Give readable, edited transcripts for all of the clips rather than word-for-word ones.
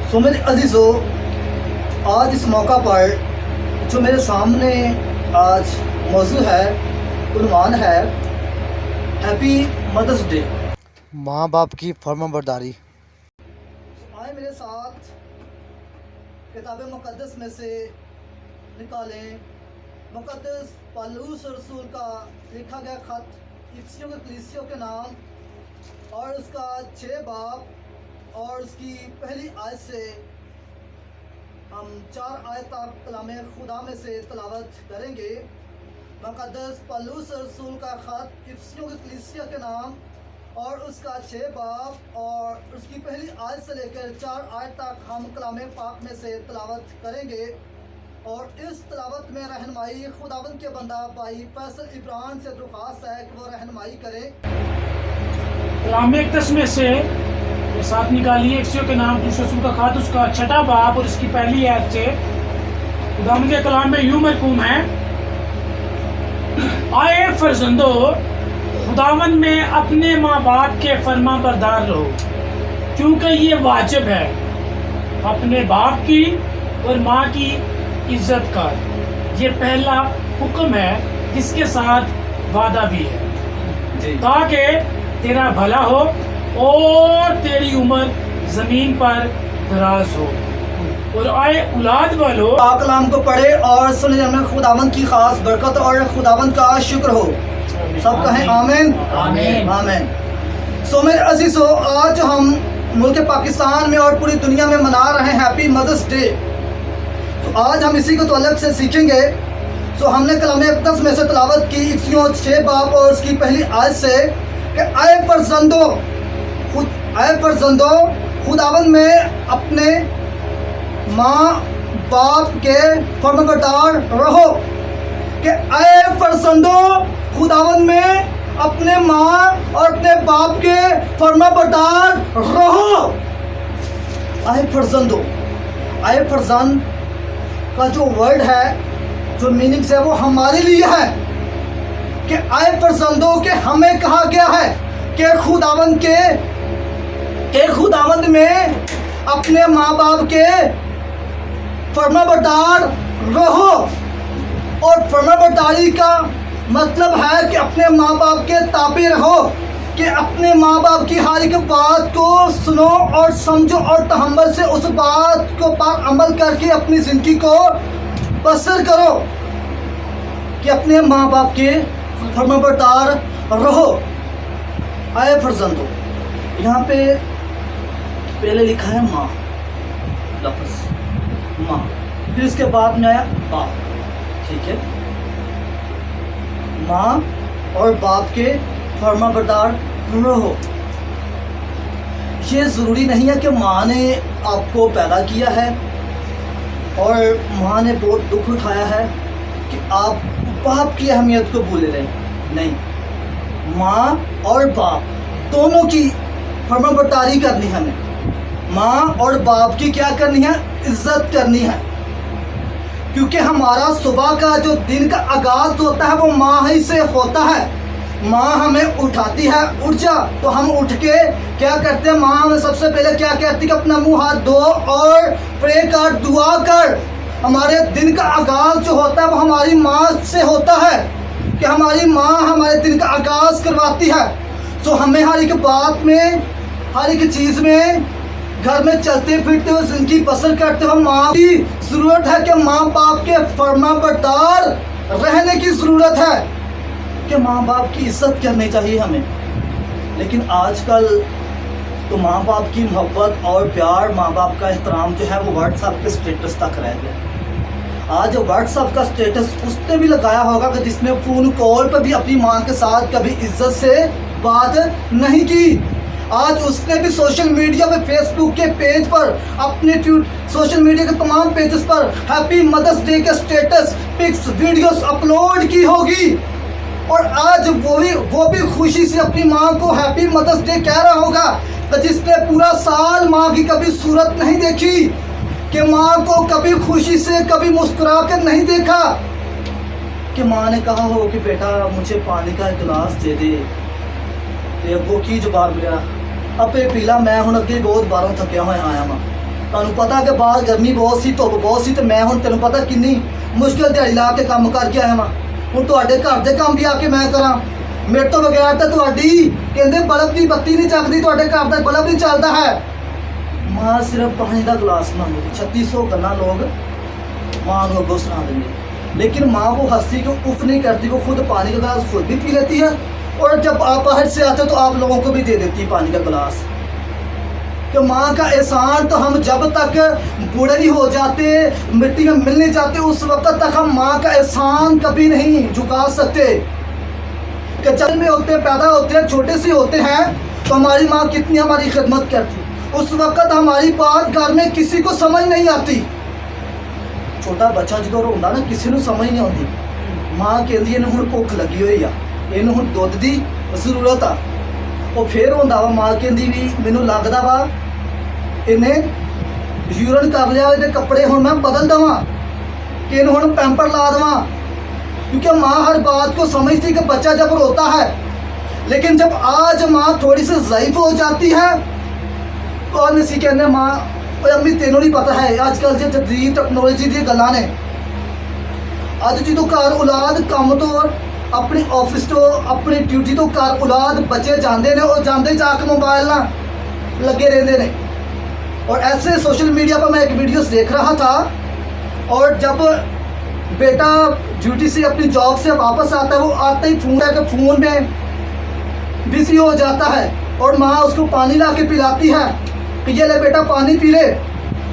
सो मेरे अजीज़ों, आज इस मौका पर जो मेरे सामने आज मौजू है, उन्वान है हैप्पी मदर्स डे। माँ बाप की फर्माबरदारी। आए मेरे साथ किताब मुक़द्दस में से निकालें मुक़द्दस पौलुस रसूल का लिखा गया ख़त इफिसियों के कलीसियों के नाम और उसका 6 बाब और उसकी पहली आयत से हम 4 आयत तक कलाम खुदा में से तलावत करेंगे। मुक़द्दस पौलुस रसूल का ख़त इफिसियों के कलीसिया के नाम और उसका 6 बाब और उसकी पहली आयत से लेकर 4 आयत तक हम कलाम पाक में से तलावत करेंगे। और इस तलावत में रहनुमाई खुदावंद के बंदा भाई फैसल इब्रान से दरख्वास्त है कि वो रहनुमाई करें। कलाम मुक़द्दस में से ये साथ निकालिए इफिसियों के नाम पौलुस रसूल का ख़त उसका 6 बाब और इसकी पहली आयत से खुदावंद के कलाम में यूं मरकूम है, आए फर्जंदो खुदावंद में अपने माँ बाप के फर्मा बरदार रहो, क्योंकि ये वाजिब है अपने बाप की और माँ की इज्जत का। ये पहला हुक्म है जिसके साथ वादा भी है, ताकि तेरा भला हो और तेरी उम्र ज़मीन पर दराज हो और आए औलाद वालों पाक कलाम को पढ़े और सुनने में खुदावंद की खास बरकत और खुदावंद का शुक्र हो। सब कहें आमीन आमीन। आमीन। सो मेरे अजीज़ों, आज हम मुल्क पाकिस्तान में और पूरी दुनिया में मना रहे हैं हैप्पी मदर्स डे। तो आज हम इसी को तो अलग से सीखेंगे। सो हमने कलाम मुक़द्दस में से तलावत की इफिसियों 6 बाब और उसकी पहली आयत से कि आए फर्जंदो खुदावंद में अपने माँ बाप के फर्माबरदार रहो। कि आए फर्जंदो खुदावंद में अपने माँ और अपने बाप के फर्माबरदार रहो। आए फर्जंदो, आए फर्जंद का जो वर्ड है, जो मीनिंग्स है, वो हमारे लिए है कि आए फर्जंदो के हमें कहा गया है कि खुदावंद में अपने माँ बाप के फर्माबरदार रहो। और फर्माबरदारी का मतलब है कि अपने माँ बाप के ताबे रहो, कि अपने माँ बाप की हर एक बात को सुनो और समझो और तहम्मुल से उस बात को पर अमल करके अपनी ज़िंदगी को बसर करो, कि अपने माँ बाप के फर्माबरदार रहो। आए फर्जंदो, यहाँ पे पहले लिखा है माँ, लफ्ज़ माँ, फिर इसके बाद में आया बाप। ठीक है, माँ और बाप के फर्माबरदार रहो। ये ज़रूरी नहीं है कि माँ ने आपको पैदा किया है और माँ ने बहुत दुख उठाया है कि आप बाप की अहमियत को भूल रहे हैं। नहीं, माँ और बाप दोनों की फर्माबरदारी करनी है हमें। माँ और बाप की क्या करनी है? इज्जत करनी है, क्योंकि हमारा सुबह का जो दिन का आगाज़ होता है वो माँ ही से होता है। माँ हमें उठाती है, उठ जा, तो हम उठ के क्या करते हैं? माँ हमें सबसे पहले क्या कहती है कि अपना मुंह हाथ धो और प्रे कर, दुआ कर। हमारे दिन का आगाज़ जो होता है वो हमारी माँ से होता है, कि हमारी माँ हमारे दिन का आगाज़ करवाती है। तो हमें हर एक बात में, हर एक चीज़ में, घर में चलते फिरते हुए ज़िंदगी बसर करते हुए माँ की ज़रूरत है, कि माँ बाप के फर्माबरदार रहने की ज़रूरत है, कि माँ बाप की इज्जत करनी चाहिए हमें। लेकिन आजकल तो माँ बाप की मोहब्बत और प्यार, माँ बाप का एहतराम जो है वो व्हाट्सएप के स्टेटस तक रह गया। आज व्हाट्सएप का स्टेटस उसने भी लगाया होगा कि जिसने फ़ोन कॉल पर भी अपनी माँ के साथ कभी इज्जत से बात नहीं की। आज उसने भी सोशल मीडिया पे, फेसबुक के पेज पर, अपने सोशल मीडिया के तमाम पेजेस पर हैप्पी मदर्स डे के स्टेटस, पिक्स, वीडियोस अपलोड की होगी। और आज वो भी खुशी से अपनी माँ को हैप्पी मदर्स डे कह रहा होगा, तो जिसने पूरा साल माँ की कभी सूरत नहीं देखी, कि माँ को कभी खुशी से, कभी मुस्कुरा कर नहीं देखा, कि माँ ने कहा हो कि बेटा मुझे पानी का गिलास दे दे, तो वो की जवाब मिला, अपे पीला, मैं हूँ अगे बहुत बारों थकिया हुआ आया वां। ਤੁਹਾਨੂੰ ਪਤਾ ਕਿ ਬਾਹਰ ਗਰਮੀ ਬਹੁਤ ਸੀ, ਧੁੱਪ ਬਹੁਤ ਸੀ, ਤੇ ਮੈਂ ਹੁਣ ਤੈਨੂੰ ਪਤਾ ਕਿੰਨੀ ਮੁਸ਼ਕਿਲ ਦਿਹਾੜੀ ਲਾ ਕੇ ਕੰਮ ਕਰਕੇ ਆਇਆ ਵਾਂ। ਹੁਣ ਤੁਹਾਡੇ ਘਰ ਦੇ ਕੰਮ ਵੀ ਆ ਕੇ ਮੈਂ ਕਰਾਂ, ਮੇਰੇ ਤੋਂ ਬਗੈਰ ਤਾਂ ਤੁਹਾਡੀ ਕਹਿੰਦੇ ਬਲਬ ਦੀ ਬੱਤੀ ਨਹੀਂ ਚੱਕਦੀ, ਤੁਹਾਡੇ ਘਰ ਦਾ ਬਲਬ ਨਹੀਂ ਚੱਲਦਾ ਹੈ। ਮਾਂ ਸਿਰਫ ਪਾਣੀ ਦਾ गिलास मांगती, 3600 गल्ला लोग माँ को अगो सुना देंगे, लेकिन माँ वो हंसी को उफ नहीं करती, वो खुद पानी का गिलास खुद भी पी लेती है, और जब आप बाहर से आते तो आप लोगों को भी दे देती है पानी का गिलास। कि माँ का एहसान तो हम जब तक बूढ़े नहीं हो जाते, मिट्टी में मिलने जाते, उस वक्त तक हम माँ का एहसान कभी नहीं झुका सकते। कि जब में होते पैदा होते हैं, छोटे से होते हैं, तो हमारी माँ कितनी हमारी खिदमत करती, उस वक्त हमारी बात घर में किसी को समझ नहीं आती। छोटा बच्चा जो रोंदा ना किसी को समझ नहीं आती, माँ कहती है हुण भुख लगी हुई आ, इन्हूं हुण दुध की जरूरत आ, वो फिर होंदा वा माँ कहती भी मैनूं लगदा वा इन्हें यूरन कर लिया, ये कपड़े हुण मैं बदल देवां कि इन्हूं हुण पैंपर ला देवां, क्योंकि माँ हर बात को समझती कि बच्चा जब रोता है। लेकिन जब आज माँ थोड़ी सी ज़ईफ़ हो जाती है तो और नसी कहने माँ अम्मी तेनों नहीं पता है आजकल जो जदीद टैक्नोलॉजी दी गल्लां ने, अज जो घर औलाद काम तो अपनी ऑफिस तो अपनी ड्यूटी तो घर औलाद बच्चे जाते हैं और जाते जाके मोबाइल ना लगे रहते हैं। और ऐसे सोशल मीडिया पर मैं एक वीडियो देख रहा था, और जब बेटा ड्यूटी से अपनी जॉब से वापस आता है, वो आते ही फ़ोन में बिजी हो जाता है, और माँ उसको पानी ला के पिलाती है कि ये ले बेटा पानी पी ले।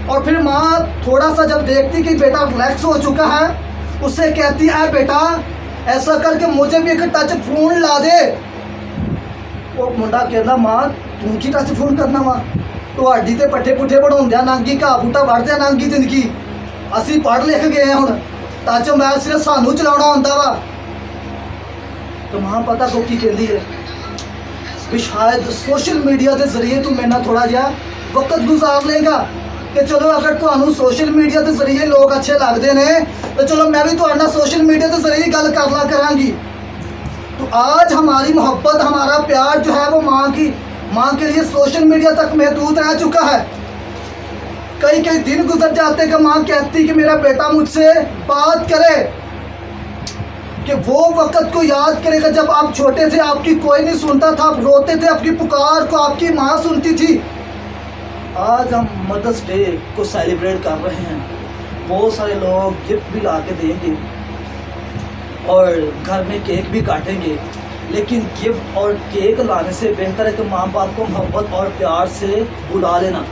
और फिर माँ थोड़ा सा जब देखती कि बेटा रिलैक्स हो चुका है, उससे कहती है बेटा ऐसा करके मुझे भी एक टच फोन ला दे। वो मुंडा कहता माँ तू की टच फोन करना वा, ਤੁਹਾਡੀ ਤੇ ਪੱਠੇ ਪੁੱਠੇ ਬਣਾਉਂਦਿਆਂ ਨਾਂਗੀ ਘਾਹ ਬੂਟਾ ਵੜਦਿਆਂ ਨਾਂਗੀ ਜ਼ਿੰਦਗੀ, ਅਸੀਂ ਪੜ੍ਹ ਲਿਖ ਗਏ ਹਾਂ ਹੁਣ, ਟੱਚ ਮੋਬਾਈਲ ਸਿਰਫ ਸਾਨੂੰ ਚਲਾਉਣਾ ਆਉਂਦਾ ਵਾ। तो मां पता को की कहती है भी शायद सोशल मीडिया के जरिए तू मेरे नाल थोड़ा जिहा वक्त गुजार लेगा कि चलो अगर तुहानू सोशल मीडिया के जरिए लोग अच्छे लगते हैं तो चलो मैं भी तुहाडे नाल सोशल मीडिया के जरिए गल कर ला करांगी। तो आज हमारी मोहब्बत हमारा प्यार जो है वो माँ के लिए सोशल मीडिया तक महदूद रह चुका है। कई कई दिन गुजर जाते कि माँ कहती कि मेरा बेटा मुझसे बात करे, कि वो वक्त को याद करेगा जब आप छोटे थे, आपकी कोई नहीं सुनता था, आप रोते थे, आपकी पुकार को आपकी माँ सुनती थी। आज हम मदर्स डे को सेलिब्रेट कर रहे हैं, बहुत सारे लोग गिफ्ट भी ला के देंगे और घर में केक भी काटेंगे, लेकिन गिफ्ट और केक लाने से बेहतर है कि माँ बाप को मोहब्बत और प्यार से बुला लेना,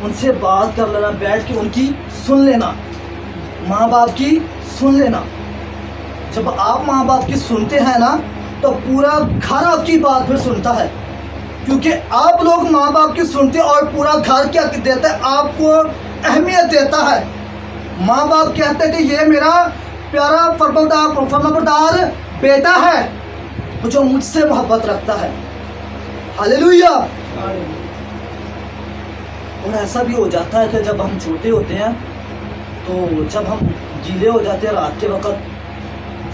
उनसे बात कर लेना, बैठ के उनकी सुन लेना, माँ बाप की सुन लेना। जब आप माँ बाप की सुनते हैं ना तो पूरा घर आपकी बात फिर सुनता है, क्योंकि आप लोग माँ बाप की सुनते हैं और पूरा घर क्या देता है, आपको अहमियत देता है। माँ बाप कहते हैं कि ये मेरा प्यारा फरमाबरदार बेटा है जो मुझसे मोहब्बत रखता है। हालेलुया। और ऐसा भी हो जाता है कि जब हम छोटे होते हैं तो जब हम गीले हो जाते हैं रात के वक्त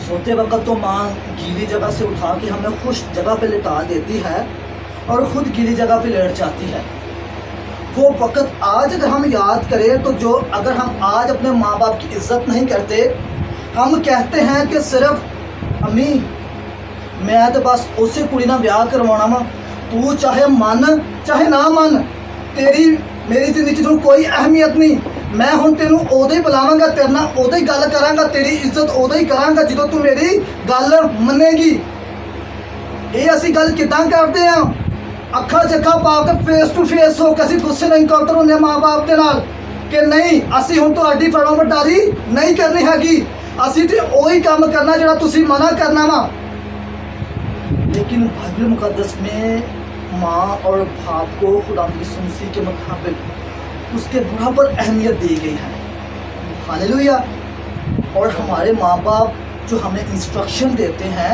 सोते वक्त, तो माँ गीली जगह से उठा के हमें खुश जगह पे लिटा देती है और ख़ुद गीली जगह पे लेट जाती है। वो वक्त आज अगर हम याद करें तो जो अगर हम आज अपने माँ बाप की इज़्ज़त नहीं करते, हम कहते हैं कि सिर्फ अम्मी मैं तो बस उसे कुड़ी ना ब्याह करवाना वा, तू चाहे मन चाहे ना मन, तेरी मेरी जिंदगी में कोई अहमियत नहीं, मैं हुण तेनू उदों ही बुलावांगा, तेरे नाल उदों ही गल करांगा, तेरी इज्जत उदों ही करांगा जो तू मेरी गल मनेगी। ये असी गल किदां करते हैं, अखा चक्खा पा के फेस टू फेस हो के असी गुस्से नहीं करते होंगे माँ बाप के नाल कि नहीं असी हुण तुहाडी फरमाबरदारी नहीं करनी हैगी, असी ते ओही काम करना जिहड़ा तुसीं मना करना वा। लेकिन बाइबल मुकद्दस में माँ और बाप को खुदा की सुनसी के मुताबिक उसके बराबर अहमियत दी गई है। हालेलुया। और हमारे माँ बाप जो हमें इंस्ट्रक्शन देते हैं,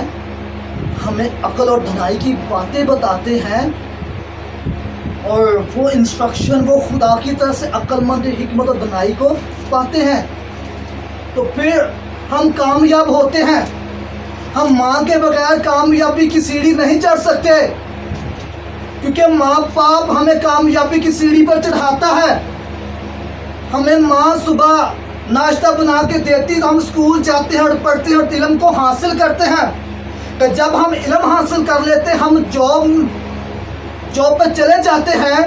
हमें अक्ल और धनाई की बातें बताते हैं, और वो इंस्ट्रक्शन वो खुदा की तरफ से अक्लमंद हिकमत और धनाई को पाते हैं, तो फिर हम कामयाब होते हैं। हम माँ के बगैर कामयाबी की सीढ़ी नहीं चढ़ सकते, क्योंकि माँ बाप हमें कामयाबी की सीढ़ी पर चढ़ाता है। हमें माँ सुबह नाश्ता बना के देती तो हम स्कूल जाते हैं और पढ़ते हैं और इल्म को हासिल करते हैं। तो जब हम इल्म हासिल कर लेते हैं, हम जॉब पर चले जाते हैं,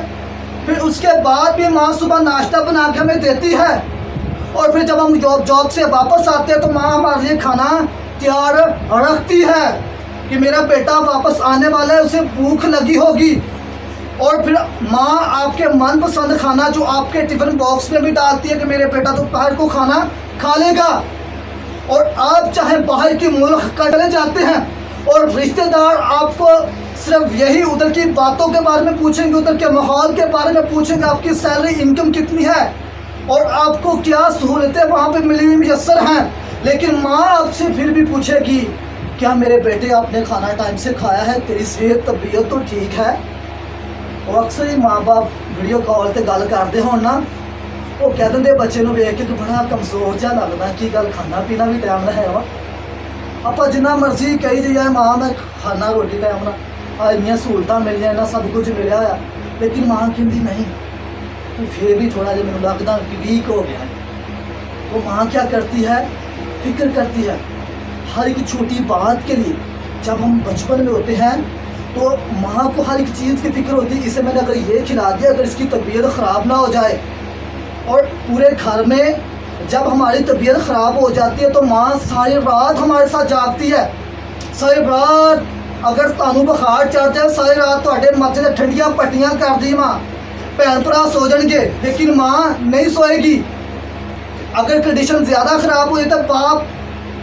फिर उसके बाद भी माँ सुबह नाश्ता बना के हमें देती है। और फिर जब हम जॉब से वापस आते हैं तो माँ हमारे लिए खाना तैयार रखती है कि मेरा बेटा वापस आने वाला है, उसे भूख लगी होगी। और फिर माँ आपके मनपसंद खाना जो आपके टिफ़िन बॉक्स में भी डालती है कि मेरे बेटा दोपहर को खाना खा लेगा। और आप चाहे बाहर के मुल्क का चले जाते हैं और रिश्तेदार आपको सिर्फ यही उधर की बातों के बारे में पूछेंगे, उधर के माहौल के बारे में पूछेंगे, आपकी सैलरी इनकम कितनी है और आपको क्या सहूलतें वहाँ पे मिली हुई मैसर हैं। लेकिन माँ आपसे फिर भी पूछेगी, क्या मेरे बेटे आपने खाना टाइम से खाया है, तेरी सेहत तबीयत तो ठीक है। और अक्सर ही माँ बाप वीडियो कॉल पर गल करते हो ना, वो कह देंगे बच्चे को वेख के कि बड़ा कमज़ोर जहा लगता, की गल खाना पीना भी टाइम ना है वा। आप जिन्ना मर्जी कही जाए माँ मैं खाना रोटी टाइम ना, इन्नियां सहूलतां मिलियां, इन्ना सब कुछ मिलिया है, लेकिन माँ कहती नहीं, तो फिर भी थोड़ा जिहा मैनूं लगदा कि वीक हो गया है। तो माँ क्या करती है, फिक्र करती है हर एक छोटी बात के लिए। जब हम बचपन में होते हैं तो माँ को हर एक चीज़ की फिक्र होती है, इसे मैंने अगर ये खिला दिया, अगर इसकी तबीयत ख़राब ना हो जाए। और पूरे घर में जब हमारी तबीयत ख़राब हो जाती है तो माँ सारी रात हमारे साथ जागती है। सारी रात अगर तुहानू बुखार चढ़ जाए, सारी रात तुहाडे माथे ते ठंडियां पट्टियां कर दी माँ, भैन भरा सो जाएंगे लेकिन माँ नहीं सोएगी। अगर कंडीशन ज़्यादा ख़राब हो जाए तो बाप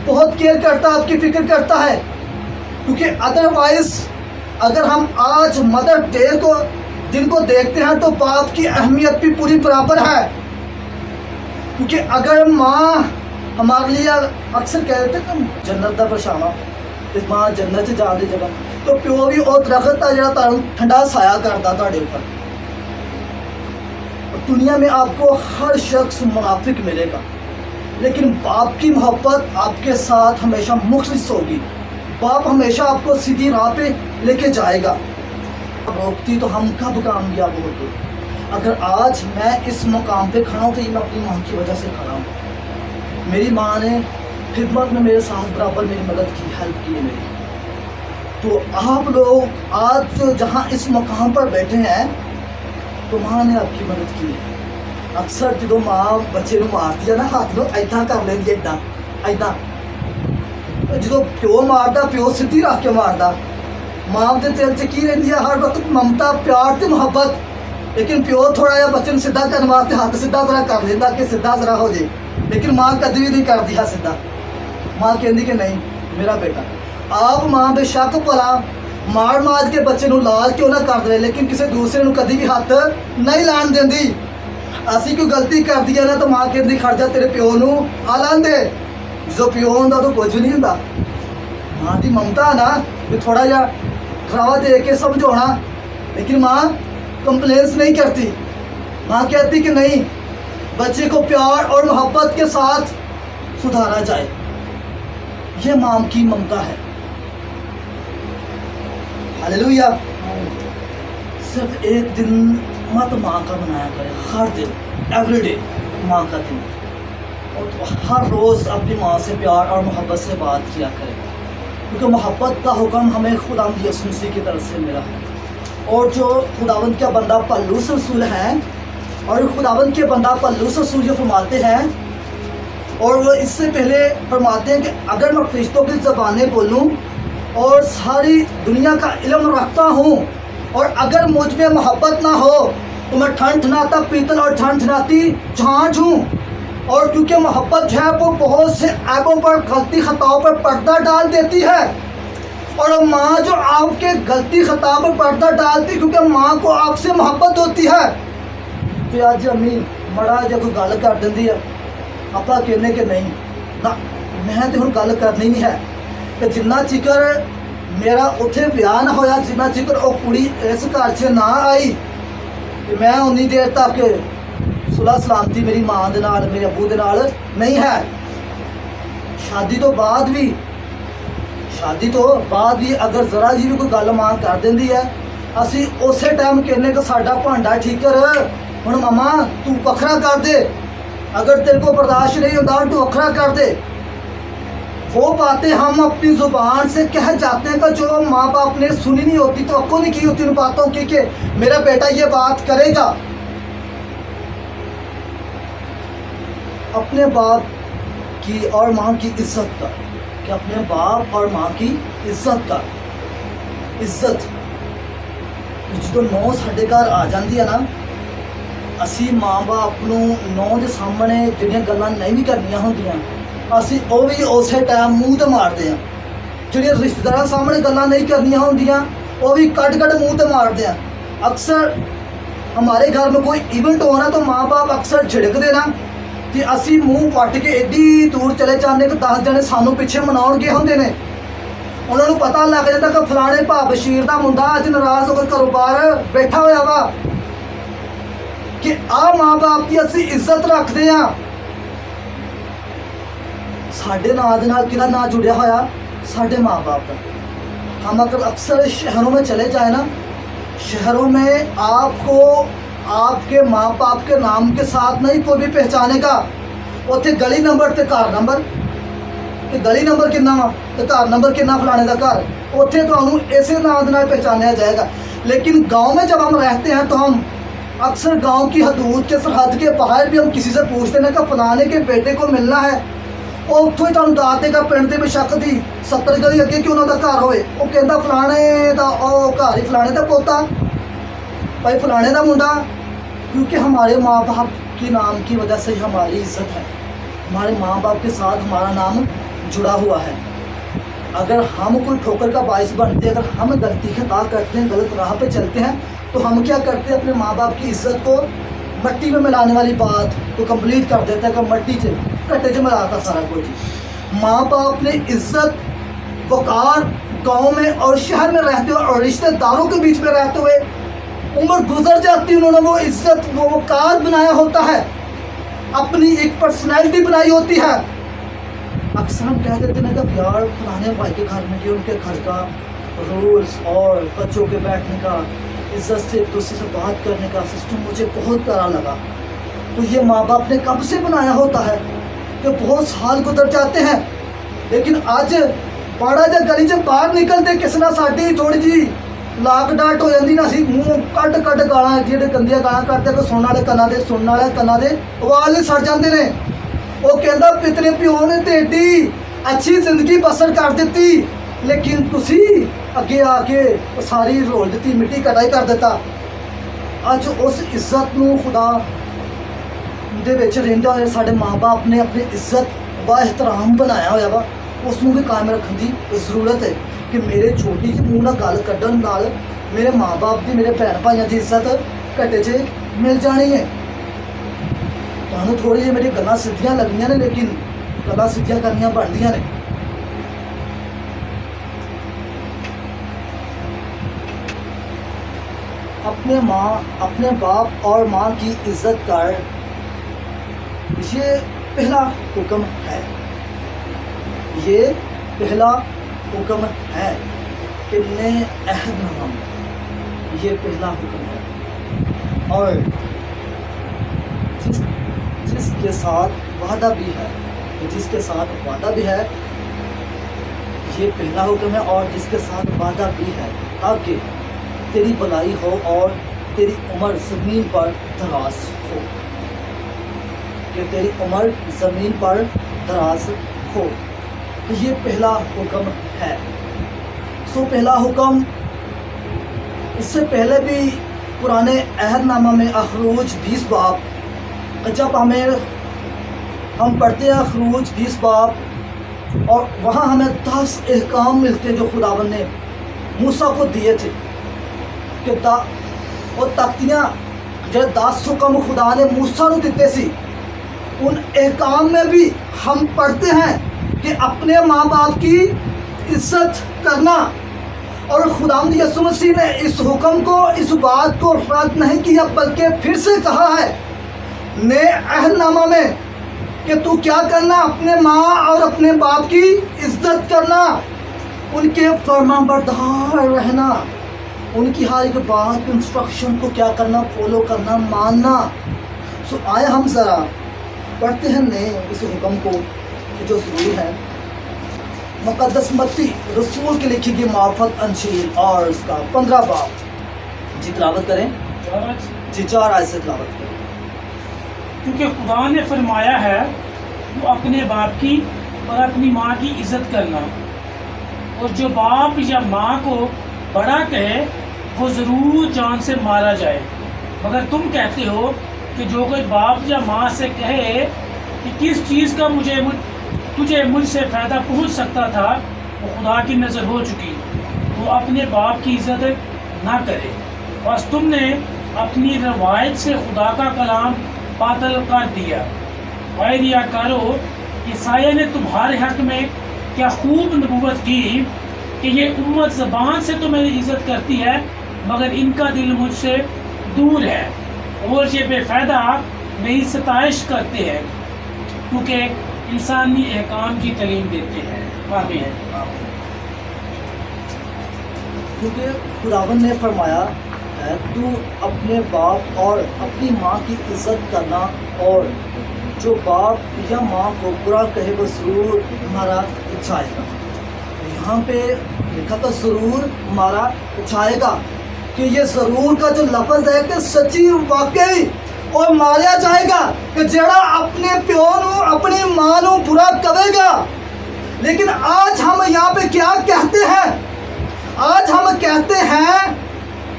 बहुत केयर करता है, आपकी फ़िक्र करता है, क्योंकि अदरवाइज़ अगर हम आज मदर डे को दिन को देखते हैं तो बाप की अहमियत भी पूरी बराबर है। क्योंकि अगर माँ हमारे लिए अक्सर कह देते कि जन्नत का परछावां, इस माँ जन्नत से जाने जगह, तो प्यो भी वो दरख्त है जो ठंडा साया करता तुहाडे ऊपर। दुनिया में आपको हर शख्स मुनाफिक मिलेगा, लेकिन बाप की मोहब्बत आपके साथ हमेशा मुखलिस होगी। बाप हमेशा आपको सीधी राह पे लेके जाएगा। रोकती तो हम कब कामयाब होते। अगर आज मैं इस मुकाम पे खड़ा हूँ तो ये मैं अपनी माँ की वजह से खड़ा हूँ। मेरी माँ ने खिदमत में मेरे साथ बराबर मेरी मदद की, हेल्प की है मेरी। तो आप लोग आज जो जहाँ इस मुकाम पर बैठे हैं तो माँ ने आपकी मदद की है। अक्सर जो माँ बच्चे को मारती है ना, हाथ में ऐदा कर लेंदी, ऐदा ऐदा। जो प्यो मारदा, प्यो सीधी रख के मारदा। माँ के दिल च की रहिंदी है हर वक्त ममता, प्यार ते मुहब्बत। लेकिन प्यो थोड़ा जिहा बच्चे सीधा करने वास्ते हाथ सीधा जरा कर लेंदा कि सीधा जरा हो जाए, लेकिन माँ कभी भी नहीं करती है सीधा। माँ कहती कि नहीं मेरा बेटा। आप माँ बेशक भला मार मार के बच्चे को लाल क्यों ना कर दे, लेकिन किसी दूसरे को कभी भी हाथ नहीं लान देंदी। असी कोई गलती कर दी है ना तो माँ कहती खड़ जा तेरे प्यो नू आ लान दे। जो प्यो होंदा तो कुछ नहीं होंदा। माँ की ममता है ना कि थोड़ा जा खरावा दे के समझाना, लेकिन माँ कंप्लेंस नहीं करती। माँ कहती कि नहीं, बच्चे को प्यार और मोहब्बत के साथ सुधारा जाए। ये माँ की ममता है। हालेलुया। सिर्फ एक दिन मत माँ का बनाया करें, हर दिन एवरीडे माँ का दिन। और हर रोज़ अपनी माँ से प्यार और मोहब्बत से बात किया करें, क्योंकि मोहब्बत का हुक्म हमें खुदावंद यीशु मसीह की तरफ से मिला है। और जो खुदावंद का बंदा पौलुस रसूल हैं, और खुदावंद के बंदा पौलुस रसूल जो फरमाते हैं, और वो इससे पहले फरमाते हैं कि अगर मैं फरिश्तों की ज़बानें बोलूँ और सारी दुनिया का इल्म रखता हूँ, और अगर मुझ में मोहब्बत ना हो तो मैं ठनठनाता पीतल और ठनठनाती झांझ हूँ। और क्योंकि मोहब्बत जो है वो बहुत से ऐबों पर, गलती खताओं पर पर्दा डाल देती है। और माँ जो आपके गलती खता पर पर्दा डालती, क्योंकि माँ को आपसे मोहब्बत होती है। तो आज अम्मी मड़ा जो कोई गल कर देंदी है, आपा कहने के नहीं ना, मैं तो हुण गल करनी नहीं है कि जिन्ना चिकर मेरा उत्थे ब्याह ना होया, जिन्ना चिकर वो कुड़ी इस घर से ना आई, कि मैं उन्नी देर तक सुलह सलामती मेरी माँ दे नाल, मेरे अबू दे नाल नहीं है। शादी तो बाद भी अगर जरा जी भी कोई गल माँ कर देंदी है, असी उस टाइम कहने कि साडा भांडा ठीक कर, हुण मामा तू वखरा कर दे, اگر تیرے کو برداشت نہیں ہوتا تو وکھرا کر دے. وہ باتیں ہم اپنی زبان سے کہہ جاتے ہیں کہ جو ماں باپ نے سنی نہیں ہوتی, توقع نہیں کی ہوتی ان باتوں کی کہ میرا بیٹا یہ بات کرے گا. اپنے باپ کی اور ماں کی عزت کا, کہ اپنے باپ اور ماں کی عزت کا. عزت جو نو ساڈے گھر آ جاندی ہے نا, اسی ماں باپ نو نو دے سامنے جڑیاں گلاں نہیں بھی کرنیاں ہوندیاں اسی وہ بھی اسی ٹائم منہ تے مارتے ہیں. جڑیاں رشتہ داراں سامنے گلاں نہیں کرنیاں ہوندیاں وہ بھی کٹ کٹ منہ تے مارتے ہیں. اکثر ہمارے گھر میں کوئی ایونٹ ہونا تو ماں باپ اکثر جھڑک دینا کہ اسی منہ پٹ کے ایڈی دور چلے جانے کہ 10 جنے سانو پیچھے مناؤ گے ہوندے نے. انہوں نے پتہ لگ جاتا کہ فلانے بھا بشیر دا منڈا اج ناراض ہو کے گھروں باہر بیٹھا ہوا وا, کہ آ ماں باپ کی اسی عزت رکھتے ہیں. ساڈے نام دے نال کدا نام جڑیا ہوا ساڈے ماں باپ کا. ہم اگر اکثر شہروں میں چلے جائیں نا, شہروں میں آپ کو آپ کے ماں باپ کے نام کے ساتھ نہیں کوئی بھی پہچانے گا. اتنے گلی نمبر تے گھر نمبر, کہ گلی نمبر کنا وا تے گھر نمبر کنا فلانے کا گھر, اتنے تمہیں اسی نام دے پہچانیا جائے گا. لیکن گاؤں میں جب ہم رہتے ہیں تو ہم اکثر گاؤں کی حدود کے سرحد کے باہر بھی ہم کسی سے پوچھتے ہیں کہ فلانے کے بیٹے کو ملنا ہے, وہ اتوں ہی تمہیں دس دے گا پنڈ کے بشک دی 70 گلی اگے کہ انہوں کا گھر ہوئے, وہ کہہ فلانے دا او گھر ہی فلانے دا پوتا بھائی فلانے دا منڈا. کیونکہ ہمارے ماں باپ کے نام کی وجہ سے ہماری عزت ہے, ہمارے ماں باپ کے ساتھ ہمارا نام جڑا ہوا ہے. اگر ہم کوئی ٹھوکر کا باعث بنتے, اگر ہم غلطی خطا کرتے ہیں, غلط راہ پہ چلتے ہیں, تو ہم کیا کرتے ہیں اپنے ماں باپ کی عزت کو مٹی میں ملانے والی بات کو کمپلیٹ کر دیتا ہے کہ مٹی سے کٹے سے ملاتا سارا کچھ. ماں باپ نے عزت وقار گاؤں میں اور شہر میں رہتے ہوئے اور رشتہ داروں کے بیچ میں رہتے ہوئے عمر گزر جاتی, انہوں نے وہ عزت وہ وقار بنایا ہوتا ہے, اپنی ایک پرسنالٹی بنائی ہوتی ہے. اکثر ہم کہہ دیتے ہیں کہ یار فلانے بھائی کے گھر میں کہ ان کے گھر کا رولز اور بچوں کے بیٹھنے کا, عزت سے ایک دوسرے سے بات کرنے کا سسٹم مجھے بہت پیارا لگا. تو یہ ماں باپ نے کب سے بنایا ہوتا ہے کہ بہت سال گزر جاتے ہیں. لیکن آج بڑا جا گلی سے باہر نکلتے کس نہ ساڈی تھوڑی جی لاک ڈاٹ ہو جاتی نا, اسی منہ کٹ کٹ گالاں جہے گندیاں گالاں کٹتے کہ سننے والے کنا دے وال ہی سڑ جاتے ہیں. وہ کہندا پترے پیو نے تے ایڈی اچھی زندگی بسر کر دیتی, لیکن تسی اگے آ کے ساری رول دیتی, مٹی کٹائی کر دیتا. اج اس عزت نو خدا دے وچ رہندا ہوئے ساڈے ماں باپ نے اپنی عزت با احترام بنایا ہوا وا, اس نو بھی قائم رکھن دی ضرورت ہے کہ میرے چھوٹی جی منہ نال گل کڈن نال میرے ماں باپ دی, میرے بھن بھائیاں دی عزت گھٹے چ مل جانی ہے. تمہیں تھوڑی جی میری گلاں سیدھیاں لگیاں نے, لیکن گلاں سیدھیاں کرنیاں بندیاں نے. اپنے باپ اور ماں کی عزت کر, یہ پہلا حکم ہے, یہ پہلا حکم ہے کہ نئے عہد نامہ میں یہ پہلا حکم ہے. اور جس کے ساتھ وعدہ بھی ہے, جس کے ساتھ وعدہ بھی ہے, یہ پہلا حکم ہے اور جس کے ساتھ وعدہ بھی ہے تاکہ تیری بھلائی ہو اور تیری عمر زمین پر دراز ہو, کہ تیری عمر زمین پر دراز ہو. یہ پہلا حکم ہے. سو پہلا حکم, اس سے پہلے بھی پرانے عہد نامہ میں خروج 20 باب, جب ہم پڑھتے ہیں خروج 20 باب, اور وہاں ہمیں 10 احکام ملتے ہیں جو خداوند نے موسیٰ کو دیے تھے, کہ وہ تختیاں جو 10 حکم خدا نے موسیٰ کو دیتے سی, ان احکام میں بھی ہم پڑھتے ہیں کہ اپنے ماں باپ کی عزت کرنا. اور خداوند یسوع مسیح نے اس حکم کو, اس بات کو رد نہیں کیا, بلکہ پھر سے کہا ہے نئے عہد نامہ میں کہ تو کیا کرنا, اپنے ماں اور اپنے باپ کی عزت کرنا, ان کے فرما بردار رہنا, ان کی ہر ایک بات انسٹرکشن کو کیا کرنا, فالو کرنا, ماننا. سو آئے ہم ذرا पढ़ते हैं नए इस हुक्म को कि जो ज़रूरी है। मुक़द्दस मत्ती रसूल की लिखी गई मार्फत अंजील और इसका 15 बाब जी तिलावत करें जी 4 आयत से तिलावत करें। क्योंकि खुदा ने फरमाया है वो अपने बाप की और अपनी माँ की इज़्ज़त करना, और जो बाप या माँ को बड़ा कहे वो ज़रूर जान से मारा जाए। मगर तुम कहते हो कि जो कोई बाप या माँ से कहे कि किस चीज़ का तुझे मुझसे फ़ायदा पहुँच सकता था, वो खुदा की नज़र हो चुकी, वो अपने बाप की इज़्ज़त ना करे। बस तुमने अपनी रवायत से खुदा का कलाम बातिल कर दिया। ऐ रियाकारो, ईसाया ने तुम्हारे हक़ में क्या खूब नबूवत की कि ये उम्मत ज़बान से तो मेरी इज़्ज़त करती है, मगर इनका दिल मुझसे दूर है, और ये बेफ़ायदा मेरी सताइश करते हैं, क्योंकि इंसानी अहकाम की तालीम देते हैं। आमीन। क्योंकि खुदावन ने फरमाया है तू अपने बाप और अपनी माँ की इज़्ज़त करना, और जो बाप या माँ को बुरा कहे वो ज़रूर मारा जाएगा। यहाँ पे लिखा तो ज़रूर मारा जाएगा, कि ये ज़रूर का जो लफ्ज़ है कि सच्ची वाकई और मारा जाएगा कि जेड़ा अपने प्यो नू अपनी माँ नू बुरा करेगा। लेकिन आज हम यहाँ पे क्या कहते हैं? आज हम कहते हैं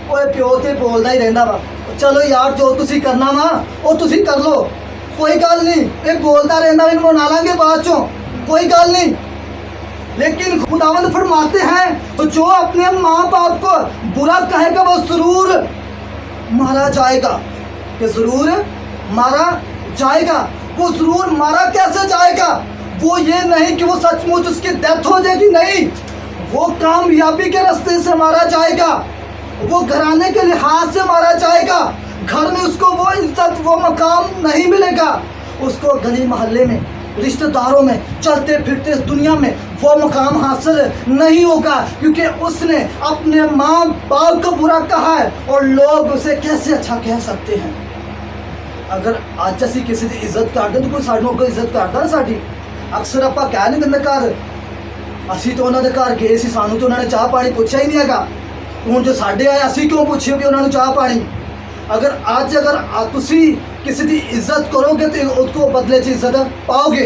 ओए प्यो ते बोलदा ही रहंदा वा, चलो यार जो तुसी करना वा वो तुसी कर लो, कोई गल नहीं, ये बोलता रहंदा इनको मना लांगे बाद चों, कोई गल नहीं। लेकिन खुदावंद फरमाते हैं तो जो अपने माँ बाप को बुरा कहेगा वो ज़रूर मारा जाएगा, कि ज़रूर मारा जाएगा। वो ज़रूर मारा कैसे जाएगा? वो ये नहीं कि वो सचमुच उसकी डेथ हो जाएगी, नहीं, वो कामयाबी के रास्ते से मारा जाएगा, वो घराने के लिहाज से मारा जाएगा। घर में उसको वो इज्जत वो मकाम नहीं मिलेगा, उसको गली मोहल्ले में रिश्तेदारों में चलते फिरते दुनिया में वो मकाम हासिल नहीं होगा, क्योंकि उसने अपने माँ बाप को बुरा कहा है। और लोग उसे कैसे अच्छा कह सकते हैं? अगर आज असी किसी की इज्जत करते तो कोई सानू को इज्जत करता ना साडी। अक्सर ਆਪਾਂ ਕਹਿ ਨਹੀਂ ਦਿੰਦੇ ਘਰ ਅਸੀਂ ਤਾਂ ਉਹਨਾਂ ਦੇ ਘਰ ਗਏ ਸੀ, ਸਾਨੂੰ ਤਾਂ ਉਹਨਾਂ ਨੇ ਚਾਹ ਪਾਣੀ ਪੁੱਛਿਆ ਹੀ ਨਹੀਂ ਹੈਗਾ। ਹੁਣ ਜੋ ਸਾਡੇ ਆਏ ਅਸੀਂ ਕਿਉਂ ਪੁੱਛੀਏ ਵੀ ਉਹਨਾਂ ਨੂੰ ਚਾਹ ਪਾਣੀ? अगर आज अगर तुसी किसी की इज्जत करोगे तो उसको बदले से इज्जत पाओगे।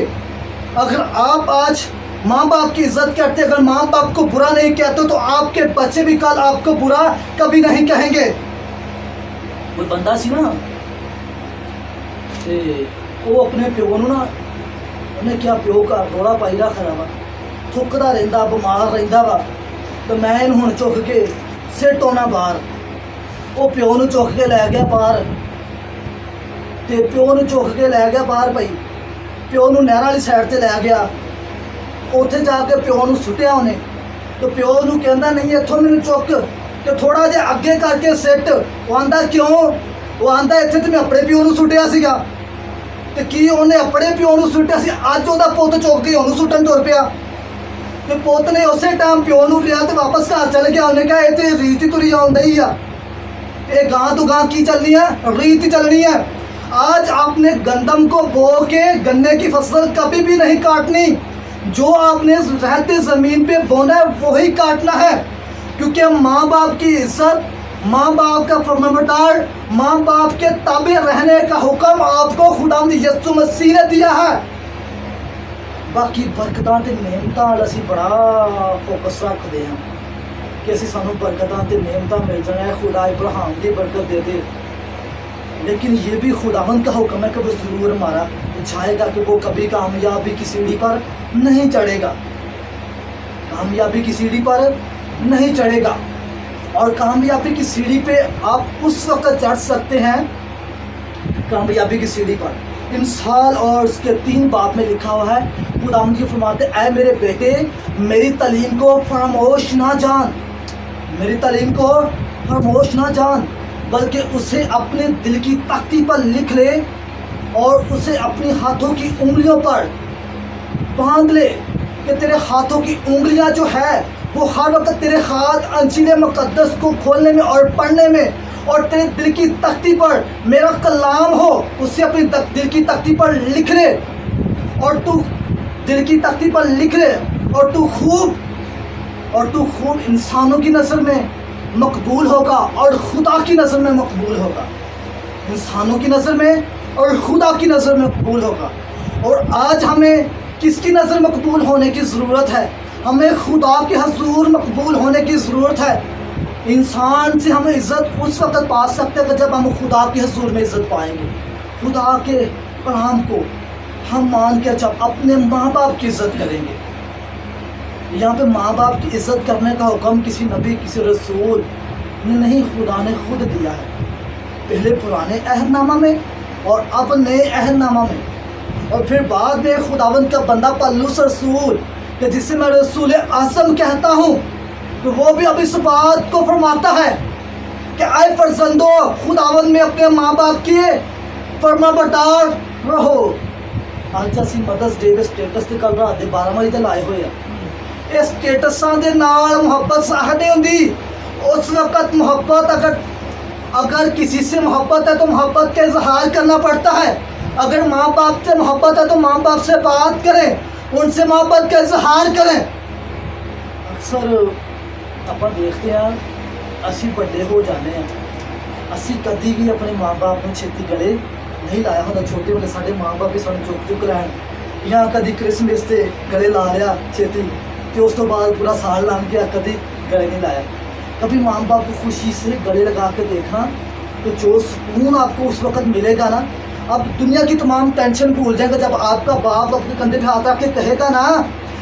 अगर आप आज माँ बाप की इज्जत करते, अगर माँ बाप को बुरा नहीं कहते तो आपके बच्चे भी कल आपको बुरा कभी नहीं कहेंगे। कोई बंदा सी ना ते वो अपने प्यो नूं ना उन्हें क्या प्यो का रोड़ा पाई रख रहा वा, थुकदा रहिंदा बीमार रहिंदा वा, तो मैं इन्हूं हुण चुक के सिट होना बाहर। वो प्यो नूं चुक के लै गया बाहर, ते प्यो नूं चुक के लै गया बाहर भाई, प्यो नूं नहर वाली साइड ते लै गया। उत्थे जाके प्यो नूं सुट्टिया उन्हें, तो प्यो नूं कहंदा नहीं इत्थों मैनूं चुक ते थोड़ा जिहा अगे करके सिट। वो आंदा क्यों? वो आंदा इत्थे ते मैं अपने प्यो नूं सुट्टिया सीगा, ते की उन्हें अपने प्यो नूं सुट्टिया सी, अज उहदा पुत्त चुक के उहनूं सुट्टन तुर पिया। ते पुत्त ने उसे टाइम प्यो नूं लिया ते वापस घर चल गया। उन्हें कहा ये तो रीत ही तुरी आउंदी ही आ, ये गां तो गां की चलनी है, रीत चलनी है। आज आपने गंदम को बो के गन्ने की फसल कभी भी नहीं काटनी, जो आपने रहते ज़मीन पे बोना है वही काटना है। क्योंकि माँ बाप की इज्जत, माँ बाप का फरमाबरदार, माँ बाप के ताबे रहने का हुक्म आपको खुदावंद यीशु मसीह ने दिया है। बाकी बरकतां ते नेमतां असीं बड़ा फोकस रखते हैं कि असीं सानू बरकतां ते नेमतां मिल जाए, खुदा इब्राहिम की बरकत दे दे। लेकिन ये भी खुदावंद का हुक्म है कि वो ज़रूर मारा जाएगा, कि वो कभी कामयाबी की सीढ़ी पर नहीं चढ़ेगा, कामयाबी की सीढ़ी पर नहीं चढ़ेगा। और कामयाबी की सीढ़ी पे आप उस वक्त चढ़ सकते हैं, कामयाबी की सीढ़ी पर इंसाल और उसके 3 बाब में लिखा हुआ है, खुदावंद जी फरमाते ऐ मेरे बेटे मेरी तालीम को फरामोश ना जान, मेरी तालीम को फरामोश ना जान, बल्कि उसे अपने दिल की तख्ती पर लिख ले और उसे अपनी हाथों की उंगलियों पर बांध ले, कि तेरे हाथों की उंगलियां जो है वो हर वक्त तेरे हाथ अंजील मुक़द्दस को खोलने में और पढ़ने में اور تیرے دل کی تختی پر میرا کلام ہو، اسے اپنی دل کی تختی پر لکھ لے، اور تو دل کی تختی پر لکھ لے، اور تو خوب انسانوں کی نظر میں مقبول ہوگا اور خدا کی نظر میں مقبول ہوگا، انسانوں کی نظر میں اور خدا کی نظر میں مقبول ہوگا۔ اور آج ہمیں کس کی نظر مقبول ہونے کی ضرورت ہے؟ ہمیں خدا کے حضور مقبول ہونے کی ضرورت ہے۔ انسان سے ہم عزت اس وقت پا سکتے ہیں جب ہم خدا کے حضور میں عزت پائیں گے۔ خدا کے کلام کو ہم مان کے جب اپنے ماں باپ کی عزت کریں گے۔ یہاں پہ ماں باپ کی عزت کرنے کا حکم کسی نبی کسی رسول نے نہیں، خدا نے خود دیا ہے، پہلے پرانے عہد نامہ میں اور اب نئے عہد نامہ میں، اور پھر بعد میں خداوند کا بندہ پولس رسول کہ جسے میں رسول اعظم کہتا ہوں، کہ وہ بھی اب اس بات کو فرماتا ہے کہ اے فرزندو خداوند میں اپنے ماں باپ کی فرما بردار رہو۔ آج اسی مدرس ڈے سٹیٹس تے کل رات دے 12 بجے تے لائے ہوئے ہیں۔ اس سٹیٹساں دے نال محبت ظاہر نہیں ہوندی۔ اس وقت محبت اگر کسی سے محبت ہے تو محبت کا اظہار کرنا پڑتا ہے۔ اگر ماں باپ سے محبت ہے تو ماں باپ سے بات کریں، ان سے محبت کا اظہار کریں۔ اکثر ਆਪਾਂ ਦੇਖਦੇ ਹਾਂ ਅਸੀਂ ਵੱਡੇ ਹੋ ਜਾਂਦੇ ਹਾਂ, ਅਸੀਂ ਕਦੀ ਵੀ ਆਪਣੇ ਮਾਂ ਬਾਪ ਨੂੰ ਛੇਤੀ ਗਲੇ ਨਹੀਂ ਲਾਇਆ ਹੁੰਦਾ। ਛੋਟੇ ਹੁੰਦੇ ਸਾਡੇ ਮਾਂ ਬਾਪ ਵੀ ਸਾਨੂੰ ਚੁੱਕ ਲੈਣ, ਜਾਂ ਕਦੀ ਕ੍ਰਿਸਮਸ ਤੇ ਗਲੇ ਲਾ ਲਿਆ ਛੇਤੀ, ਤੇ ਉਸ ਤੋਂ ਬਾਅਦ ਪੂਰਾ ਸਾਲ ਲੰਘ ਗਿਆ, ਕਦੀ गले नहीं लाया। कभी माँ बाप को खुशी से गले लगा के देखना, तो जो सुकून आपको उस वक्त मिलेगा ना, आप दुनिया की तमाम टेंशन भूल जाएंगे। जब आपका बाप अपने कंधे पे हाथ रख के कहेगा ना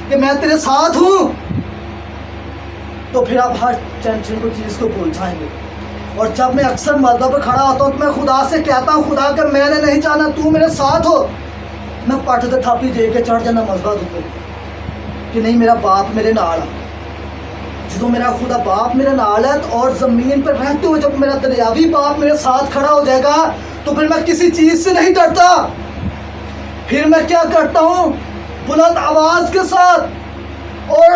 कि मैं तेरे साथ हूँ, तो फिर आप हर टेंशन को चीज़ को भूल जाएंगे। और जब मैं अक्सर मर्दों पर खड़ा होता हूँ तो मैं खुदा से कहता हूँ, खुदा कि मैंने नहीं चाहना तू मेरे साथ हो। मैं पट दे थापी दे के चढ़ जाना मजबा ऊपर कि नहीं मेरा बाप मेरे नाल है। जो मेरा खुदा बाप मेरे नाल है, और ज़मीन पर रहते हुए जब मेरा दरियावी बाप मेरे साथ खड़ा हो जाएगा तो फिर मैं किसी चीज़ से नहीं डरता। फिर मैं क्या करता हूँ, बुलंद आवाज़ के साथ और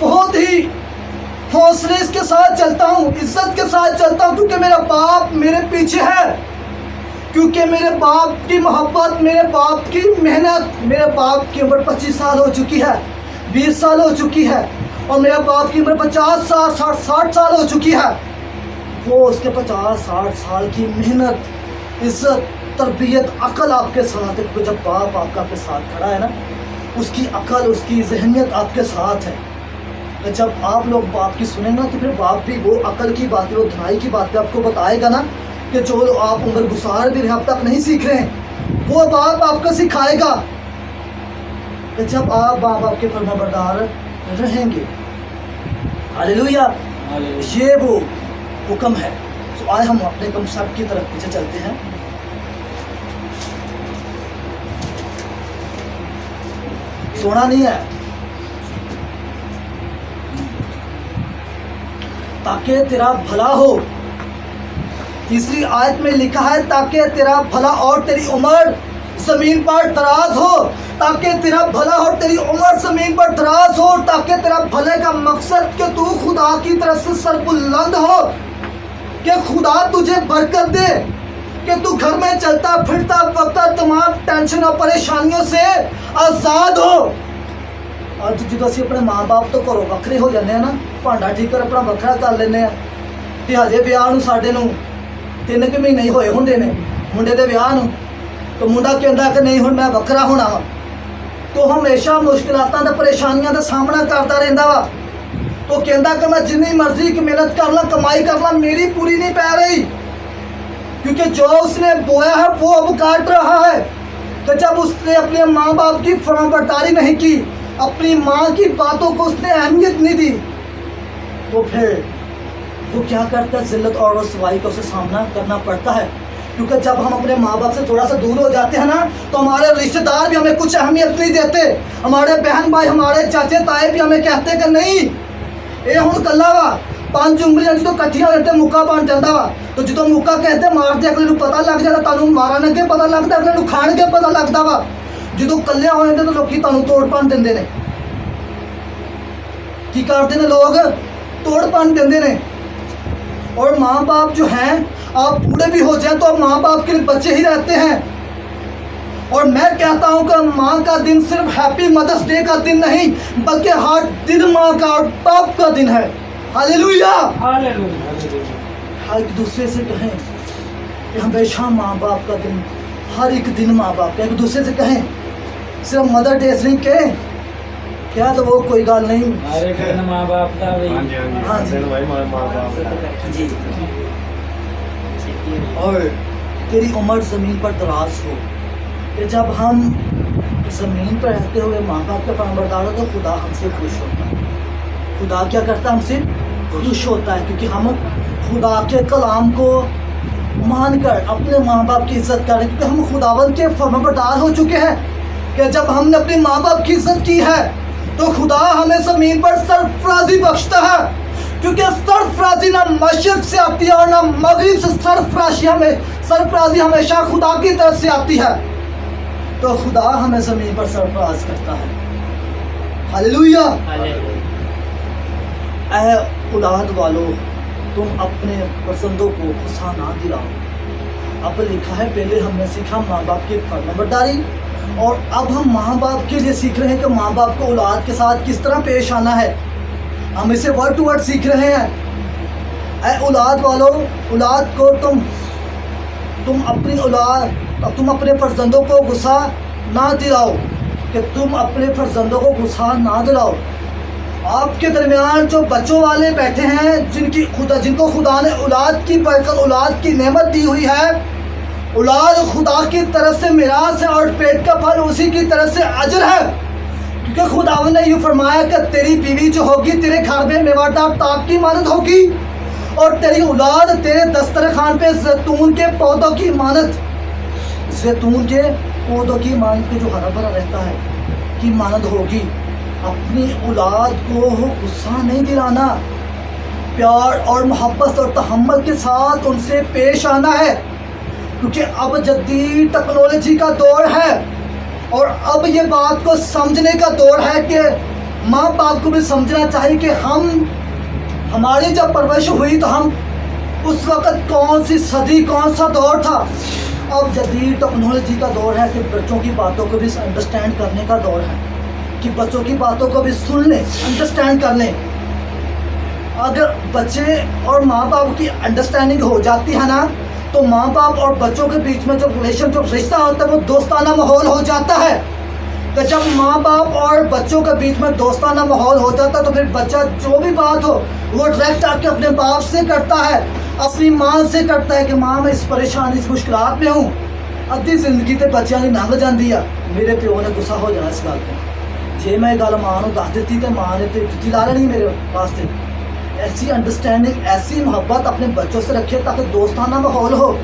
बहुत ही हौसले के साथ चलता हूँ, इज्जत के साथ चलता हूँ, क्योंकि मेरा बाप मेरे पीछे है, क्योंकि मेरे बाप की मोहब्बत, मेरे बाप की मेहनत। मेरे बाप की उम्र 25 साल हो चुकी है, 20 साल हो चुकी है, और मेरे बाप की उम्र 50 साल 60 साल हो चुकी है। वो उसके 50-60 साल की मेहनत, इज्जत, तरबियत, अकल आपके साथ है, क्योंकि जब बाप आपका आपके साथ खड़ा है ना, उसकी अकल, उसकी जहनियत आपके साथ है। तो जब आप लोग बाप की सुनेंगे ना, तो फिर बाप भी वो अकल की बातें, वो धनाई की बातें आपको बताएगा ना, कि जो आप उम्र गुजार भी अब तक नहीं सीख रहे हैं, वो बाप आपको सिखाएगा। तो जब आप बाप के फरमाबरदार रहेंगे, हालेलुया, ये वो हुक्म है। तो आए हम अपने कंसेप्ट की तरफ पीछे चलते हैं। सोना नहीं है, ताकि तेरा भला हो। तीसरी आयत में लिखा है, ताकि तेरा भला और तेरी उम्र जमीन पर दराज हो, ताकि तेरा भला और तेरी उम्र जमीन पर दराज हो, ताकि तेरा भले का मकसद कि तू खुदा की तरफ से सरबुलंद हो, कि खुदा तुझे बरकत दे, कि तू घर में चलता फिरता वक्त तमाम टेंशन और परेशानियों से आज़ाद हो। ਅੱਜ ਜਦੋਂ ਅਸੀਂ ਆਪਣੇ ਮਾਂ-ਬਾਪ ਤੋਂ ਘਰੋਂ ਵੱਖਰੇ ਹੋ ਜਾਂਦੇ ਆ ਨਾ, ਭਾਂਡਾ ਠੀਕਰ ਆਪਣਾ ਵੱਖਰਾ ਕਰ ਲੈਂਦੇ ਆ, ਤੇ ਹਜੇ ਵਿਆਹ ਨੂੰ ਸਾਡੇ ਨੂੰ 3 ਕੁ ਮਹੀਨੇ ਹੀ ਹੋਏ ਹੁੰਦੇ ਨੇ ਮੁੰਡੇ ਦੇ ਵਿਆਹ ਨੂੰ, तो मुंडा कहता कि नहीं हुण मैं वखरा होना वा, तो हमेशा मुश्किलातां ते परेशानियां का सामना करता रहिंदा वा। तो कहता कि मैं जिन्नी मर्जी की मेहनत कर ला, कमाई कर ला, मेरी पूरी नहीं पै रही, क्योंकि जो उसने बोया है वो अब काट रहा है। तो जब उसने अपने माँ बाप की फरमाबरदारी नहीं की, अपनी माँ की बातों को उसने अहमियत नहीं दी, तो फिर वो क्या करता है, जिल्लत और रसवाई का उसे सामना करना पड़ता है। क्योंकि जब हम अपने माँ बाप से थोड़ा सा दूर हो जाते हैं ना, तो हमारे रिश्तेदार भी हमें कुछ अहमियत नहीं देते, हमारे बहन भाई, हमारे चाचे ताए भी हमें कहते कि नहीं ये हुण कल्ला वा, 5 ਉਂਗਲੀਆਂ ਜਦੋਂ ਇਕੱਠੀਆਂ ਹੋ ਜਾਂਦੇ ਮੁੱਕਾ ਬਣ ਜਾਂਦਾ ਵਾ। तो ਜਦੋਂ ਮੁੱਕਾ कहते ਮਾਰਦੇ ਅਗਲੇ ਨੂੰ ਪਤਾ ਲੱਗ ਜਾਂਦਾ, ਤੁਹਾਨੂੰ ਮਾਰਨ ਅੱਗੇ ਪਤਾ ਲੱਗਦਾ, ਅਗਲੇ ਨੂੰ ਖਾਣ ਅੱਗੇ ਪਤਾ ਲੱਗਦਾ ਵਾ। ਜਦੋਂ ਇਕੱਲਿਆਂ ਹੋ ਜਾਂਦੇ ਤਾਂ ਲੋਕੀ ਤੁਹਾਨੂੰ ਤੋੜ ਭੰਨ ਦਿੰਦੇ ਨੇ। ਕੀ ਕਰਦੇ ਨੇ ਲੋਕ? ਤੋੜ ਭੰਨ ਦਿੰਦੇ ਨੇ। اور ماں باپ جو ہیں آپ بوڑھے بھی ہو جائیں تو ماں باپ کے لیے بچے ہی رہتے ہیں. اور میں کہتا ہوں کہ ماں کا دن صرف ہیپی مدرس ڈے کا دن نہیں بلکہ ہر دن ماں کا اور باپ کا دن ہے. ہاللیلویا. ہر ایک دوسرے سے کہیں کہ ہمیشہ ماں باپ کا دن, ہر ایک دن ماں باپ کا, ایک دوسرے سے کہیں, صرف مدر ڈے سے نہیں کہیں کیا تو وہ کوئی گال نہیں. ہمارے گھر میں ماں باپ کا ہاں جی. اور تیری عمر زمین پر دراز ہو کہ جب ہم زمین پر رہتے ہوئے ماں باپ کا فرمانبردار ہو تو خدا ہم سے خوش ہوتا ہے. خدا کیا کرتا ہے؟ ہم سے خوش ہوتا ہے کیونکہ ہم خدا کے کلام کو مان کر اپنے ماں باپ کی عزت کر رہے ہیں, کیونکہ ہم خداوند کے فرمانبردار ہو چکے ہیں کہ جب ہم نے اپنے ماں باپ کی عزت کی ہے تو خدا ہمیں زمین پر سرفرازی بخشتا ہے, کیونکہ سرفرازی نہ مشرق سے آتی ہے اور نہ مغرب سے. سرفرازی ہمیشہ خدا کی طرف سے آتی ہے, تو خدا ہمیں زمین پر سرفراز کرتا ہے. ہاللیلویا. اے اولاد والو, تم اپنے پسندوں کو غصہ نہ دلاؤ. اب لکھا ہے پہلے ہم نے سیکھا ماں باپ کی فرمانبرداری, اور اب ہم ماں باپ کے لیے سیکھ رہے ہیں کہ ماں باپ کو اولاد کے ساتھ کس طرح پیش آنا ہے. ہم اسے ورڈ ٹو ورڈ سیکھ رہے ہیں. اے اولاد والو, اولاد کو تم اپنے فرزندوں کو غصہ نہ دلاؤ, کہ تم اپنے فرزندوں کو غصہ نہ دلاؤ. آپ کے درمیان جو بچوں والے بیٹھے ہیں جن کو خدا نے اولاد کی برکت, اولاد کی نعمت دی ہوئی ہے, اولاد خدا کی طرف سے میراث ہے اور پیٹ کا پھل اسی کی طرف سے اجر ہے. کیونکہ خداوند نے یہ فرمایا کہ تیری بیوی جو ہوگی تیرے گھر میں میوہدار تاک کی مانند ہوگی, اور تیری اولاد تیرے دسترخوان پہ زیتون کے پودوں کی مانند, زیتون کے پودوں کی مانند کے جو ہرا بھرا رہتا ہے کی مانند ہوگی. اپنی اولاد کو غصہ نہیں دلانا, پیار اور محبت اور تحمل کے ساتھ ان سے پیش آنا ہے, کیونکہ اب جدید ٹیکنالوجی کا دور ہے اور اب یہ بات کو سمجھنے کا دور ہے کہ ماں باپ کو بھی سمجھنا چاہیے کہ ہماری جب پرورش ہوئی تو ہم اس وقت کون سی صدی, کون سا دور تھا. اب جدید ٹیکنالوجی کا دور ہے کہ بچوں کی باتوں کو بھی انڈرسٹینڈ کرنے کا دور ہے, کہ بچوں کی باتوں کو بھی سن لیں, انڈرسٹینڈ کر لیں. اگر بچے اور ماں باپ کی انڈرسٹینڈنگ ہو جاتی ہے نا تو ماں باپ اور بچوں کے بیچ میں جو رشتہ ہوتا ہے وہ دوستانہ ماحول ہو جاتا ہے. کہ جب ماں باپ اور بچوں کے بیچ میں دوستانہ ماحول ہو جاتا ہے تو پھر بچہ جو بھی بات ہو وہ ڈائریکٹ آ کے اپنے باپ سے کرتا ہے, اپنی ماں سے کرتا ہے کہ ماں میں اس پریشانی اس مشکلات میں ہوں. ادھی زندگی تے بچیاں دی لنਘ جاندی ہے. میرے پیو نے غصہ ہو جانا اس گل پہ, جے میں گل ماں نوں دس دیتی تے ماں نے تے جُتی لا لینی میرے واسطے. ایسی انڈرسٹینڈنگ, ایسی محبت اپنے بچوں سے رکھے تاکہ دوستانہ ماحول ہو.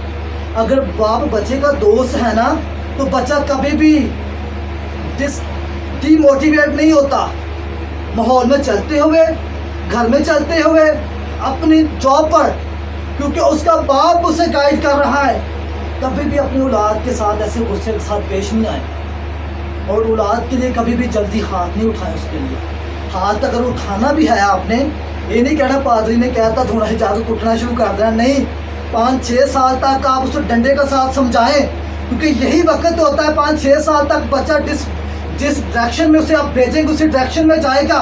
اگر باپ بچے کا دوست ہے نا تو بچہ کبھی بھی ڈی موٹیویٹ نہیں ہوتا. ماحول میں چلتے ہوئے, گھر میں چلتے ہوئے, اپنی جاب پر, کیونکہ اس کا باپ اسے گائیڈ کر رہا ہے. کبھی بھی اپنی اولاد کے ساتھ ایسے غصے کے ساتھ پیش نہیں آئے, اور اولاد کے لیے کبھی بھی جلدی ہاتھ نہیں اٹھائے. اس کے لیے ہاتھ اگر اٹھانا بھی ہے آپ نے, یہ نہیں کہنا پادری نے کہتا تھوڑا ہی جا کے کٹنا شروع کر دینا, نہیں. 5-6 سال تک آپ اسے ڈنڈے کے ساتھ سمجھائیں, کیونکہ یہی وقت ہوتا ہے 5-6 سال تک بچہ جس ڈائریکشن میں اسے آپ بھیجیں گے اسی ڈائریکشن میں جائے گا.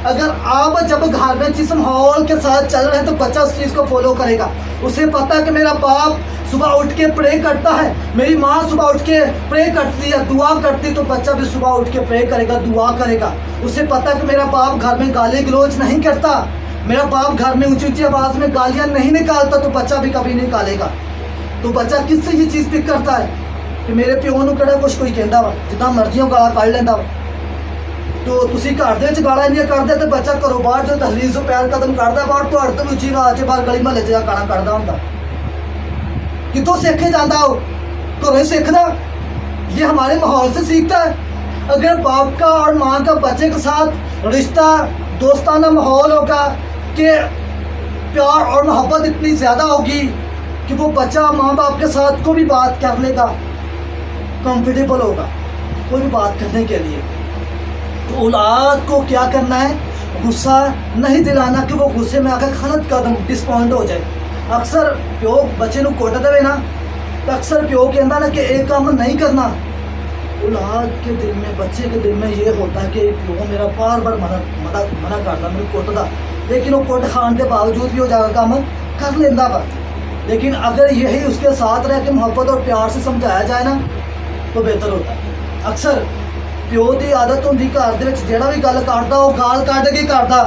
اگر آپ جب گھر میں جس ماحول کے ساتھ چل رہے ہیں تو بچہ اس چیز کو فالو کرے گا. اسے پتہ ہے کہ میرا باپ صبح اٹھ کے پرے کرتا ہے, میری ماں صبح اٹھ کے پرے کرتی ہے, دعا کرتی, تو بچہ بھی صبح اٹھ کے پرے کرے گا, دعا کرے گا. اسے پتہ ہے کہ میرا باپ گھر میں گالی گلوچ نہیں کرتا, میرا باپ گھر میں اونچی اونچی آواز میں گالیاں نہیں نکالتا, تو بچہ بھی کبھی نہیں نکالے گا. تو بچہ کس سے یہ چیز پک کرتا ہے کہ میرے پیو نوں کہڑا کچھ کوئی کہندا وا, جتنا مرضیوں گالا کਢ لیندا وا. تو تسی گھر دے وچ گالاں نہیں کਢدے تے بچہ گھروں باہر جو دہلیز تو پیر قدم کਢدا باہر تو ہٹ اونچی آواز 'ਚ باہر گلی محلے 'ਚ گالاں کਢدا ہوندا. کتوں سیکھ کے جاتا ہو؟ گھروں سیکھدا. یہ ہمارے ماحول سے سیکھتا ہے. اگر باپ کا اور ماں کا بچے کے ساتھ رشتہ دوستانہ ماحول ہوگا کہ پیار اور محبت اتنی زیادہ ہوگی کہ وہ بچہ ماں باپ کے ساتھ کوئی بھی بات کر لے گا, کمفرٹیبل ہوگا کوئی بھی بات کرنے کے لیے. تو اولاد کو کیا کرنا ہے؟ غصہ نہیں دلانا کہ وہ غصے میں آ کر غلط قدم ڈسپوائنٹ ہو جائے. ਅਕਸਰ ਪਿਓ ਬੱਚੇ ਨੂੰ ਕੁੱਟਦਾ ਵੇ ਨਾ, ਤਾਂ ਅਕਸਰ ਪਿਓ ਕਹਿੰਦਾ ਨਾ ਕਿ ਇਹ ਕੰਮ ਨਹੀਂ ਕਰਨਾ। औलाद के दिल में, बच्चे के दिल में ये होता है कि प्यो मेरा बार बार मना करता, मैंने कुटदा, लेकिन वो कुट खान के बावजूद भी वो जाकर काम कर लेंदा वा। लेकिन अगर यही उसके साथ रह के मोहब्बत और प्यार से समझाया जाए ना तो बेहतर होता है। अक्सर प्यो की आदत होंदी घर दे विच जेड़ा भी गल करदा वो गाल कढ के करदा,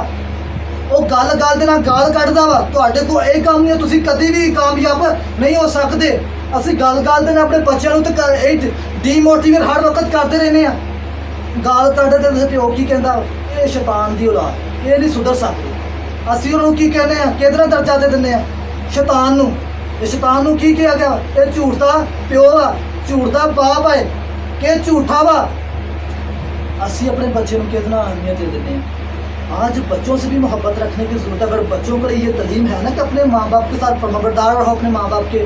वो गल दे नाल गाल कढदा वा। तुहाडे कोल ਇਹ ਕੰਮ नहीं, तुसीं कदी भी कामयाब नहीं हो सकदे। ਅਸੀਂ ਗੱਲ ਦੇ ਨਾਲ ਆਪਣੇ ਬੱਚਿਆਂ ਨੂੰ ਤਾਂ ਇਹ ਡੀਮੋਟੀਵੇਟ ਹਰ ਵਕਤ ਕਰਦੇ ਰਹਿੰਦੇ ਆ। ਗਾਲ ਕੱਢਦੇ ਤੇ ਪਿਓ ਕੀ ਕਹਿੰਦਾ, ਇਹ ਸ਼ੈਤਾਨ ਦੀ ਔਲਾਦ, ਇਹ ਨਹੀਂ ਸੁਧਰ ਸਕਦੀ। ਅਸੀਂ ਉਹਨੂੰ ਕੀ ਕਹਿੰਦੇ ਆ, ਕਿਹਦਾ ਦਰਜਾ ਦੇ ਦਿੰਦੇ ਆ ਸ਼ੈਤਾਨ ਨੂੰ। ਇਹ ਸ਼ੈਤਾਨ ਨੂੰ ਕੀ ਕਿਹਾ ਗਿਆ, ਇਹ ਝੂਠ ਦਾ ਪਿਓ ਆ, ਝੂਠ ਦਾ ਬਾਪ ਹੈ, ਕਿ ਝੂਠਾ ਵਾ। ਅਸੀਂ ਆਪਣੇ ਬੱਚੇ ਨੂੰ कितना अहमियत दे देते हैं। आज बच्चों से भी मोहब्बत रखने की ज़रूरत है। अगर बच्चों को ये तलीम है ना कि अपने माँ बाप के साथ फर्माबरदार रहो अपने माँ बाप के,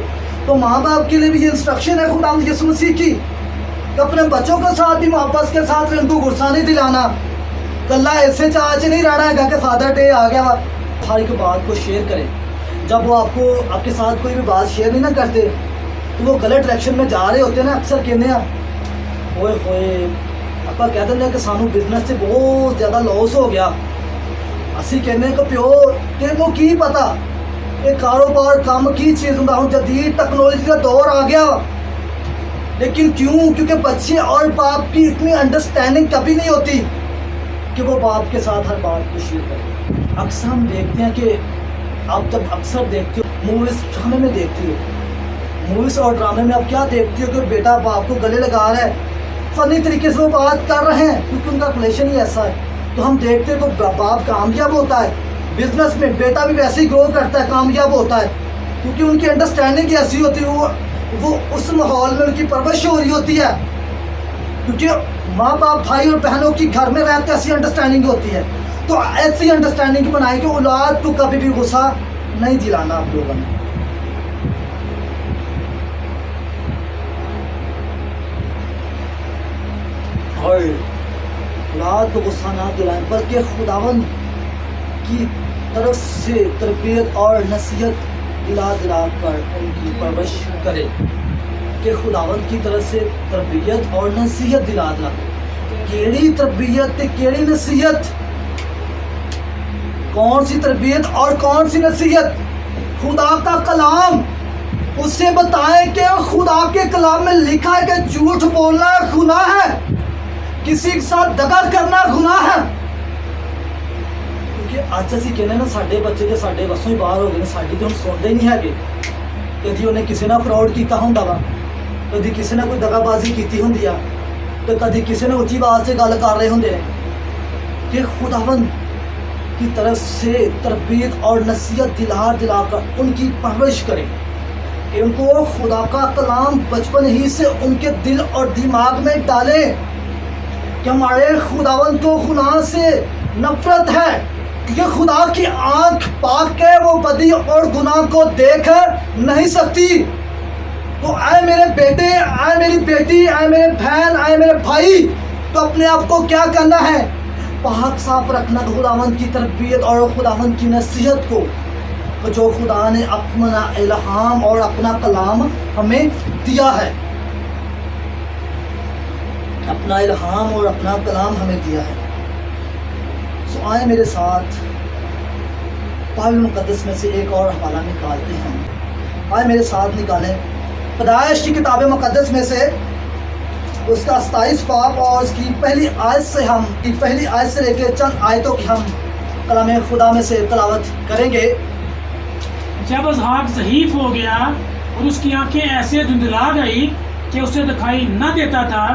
तो माँ बाप के लिए भी ये इंस्ट्रक्शन है खुदा यीशु मसीह की कि अपने बच्चों के साथ भी मोहब्बत के साथ उनको गुस्सा नहीं दिलाना। कल्ला ऐसे चाच नहीं रहना है कि फादर डे आ गया वा, हर एक बात को शेयर करें। जब वो आपके साथ कोई भी बात शेयर नहीं ना करते तो वो गलत डायरेक्शन में जा रहे होते हैं ना। अक्सर कहने होए होए ਆਪਾਂ ਕਹਿ ਦਿੰਦੇ ਕਿ ਸਾਨੂੰ ਬਿਜ਼ਨਸ 'ਚ ਬਹੁਤ ਜ਼ਿਆਦਾ ਲਾਸ ਹੋ ਗਿਆ। ਅਸੀਂ ਕਹਿੰਦੇ ਕਿ ਪਿਓ ਤੈਨੂੰ ਕੀ ਪਤਾ ਇਹ ਕਾਰੋਬਾਰ ਕੰਮ ਕੀ ਚੀਜ਼ ਹੁੰਦਾ। ਹੁਣ ਜਦੀਦ ਟੈਕਨोलॉजी का दौर आ गया, लेकिन क्यों? क्योंकि बच्चे और बाप की इतनी अंडरस्टैंडिंग कभी नहीं होती कि वो बाप के साथ हर बात को शेयर करें। अक्सर हम देखते हैं कि आप जब अक्सर देखते हो मूवीज़, ड्रामे में देखती हो, मूवीज़ और ड्रामे में आप क्या देखती हो कि बेटा बाप को गले लगा रहा है, फनी तरीके से वो बात कर रहे हैं क्योंकि उनका रिलेशन ही ऐसा है। तो हम देखते हैं कि बाप कामयाब होता है बिजनेस में, बेटा भी वैसे ही ग्रो करता है, कामयाब होता है, क्योंकि उनकी अंडरस्टैंडिंग ऐसी होती है, वो उस माहौल में उनकी परवरिश हो रही होती है। क्योंकि माँ बाप भाई और बहनों की घर में रहते ऐसी अंडरस्टैंडिंग होती है। तो ऐसी अंडरस्टैंडिंग बनाए कि औलाद को कभी भी गुस्सा नहीं दिलाना आप लोगों ने। और औलाद को गुस्सा ना दिलाएं, बल्कि खुदावंद की तरफ से तरबियत और नसीहत दिला कर उनकी परवरिश करें। कि खुदावंद की तरफ से तरबियत और नसीहत दिला केड़ी तरबियत ते केड़ी नसीहत, कौन सी तरबियत और कौन सी नसीहत? खुदा का कलाम, उससे बताएं कि खुदा के कलाम में लिखा है कि झूठ बोलना गुनाह है, किसी के साथ दगा करना गुनाह है। क्योंकि ਅੱਜ ਅਸੀਂ ਕਹਿੰਦੇ ਨਾ ਸਾਡੇ ਬੱਚੇ ਤੇ ਸਾਡੇ ਵੱਸੋਂ ਹੀ ਬਾਹਰ ਹੋ ਗਏ ਨੇ, ਸਾਡੀ ਤੇ ਹੁਣ ਸੁਣਦੇ ਹੀ ਨਹੀਂ ਹੈਗੇ। ਕਦੀ ਉਹਨੇ ਕਿਸੇ ਨਾਲ ਫਰਾਡ ਕੀਤਾ ਹੁੰਦਾ ਵਾ, ਕਦੀ ਕਿਸੇ ਨਾਲ ਕੋਈ ਦਗਾਬਾਜ਼ੀ ਕੀਤੀ ਹੁੰਦੀ ਆ, ਤੇ ਕਦੀ ਕਿਸੇ ਨੇ ਉੱਚੀ ਆਵਾਜ਼ 'ਤੇ ਗੱਲ ਕਰ ਰਹੇ ਹੁੰਦੇ ਨੇ। कि खुदावंद की तरफ से तरबियत और नसीहत दिला कर उनकी परवरिश करें कि उनको खुदा का कलाम बचपन ही से उनके दिल और दिमाग में डालें कि हमारे खुदावंद को गुनाह से नफरत है, ये खुदा की आंख पाक है, वो बदी और गुनाह को देख नहीं सकती। तो आए मेरे बेटे, आए मेरी बेटी, आए मेरे बहन, आए मेरे भाई, तो अपने आप को क्या करना है? पाक साफ रखना खुदावंद की तरबियत और खुदावंद की नसीहत को, जो खुदा ने अपना इल्हाम और अपना कलाम हमें दिया है, अपना इल्हाम और अपना कलाम हमें दिया है। सो आए मेरे साथ बाइबल मुकद्दस में से एक और हवाला निकालते हैं। आए मेरे साथ निकालें पैदाइश की किताब मुकद्दस में से उसका 27 बाब और उसकी पहली आयत से लेकर चंद आयतों की हम कलाम खुदा में से तलावत करेंगे। जब इसहाक ज़ईफ हो गया और उसकी आंखें ऐसे धुंधला गई कि उसे दिखाई न देता था,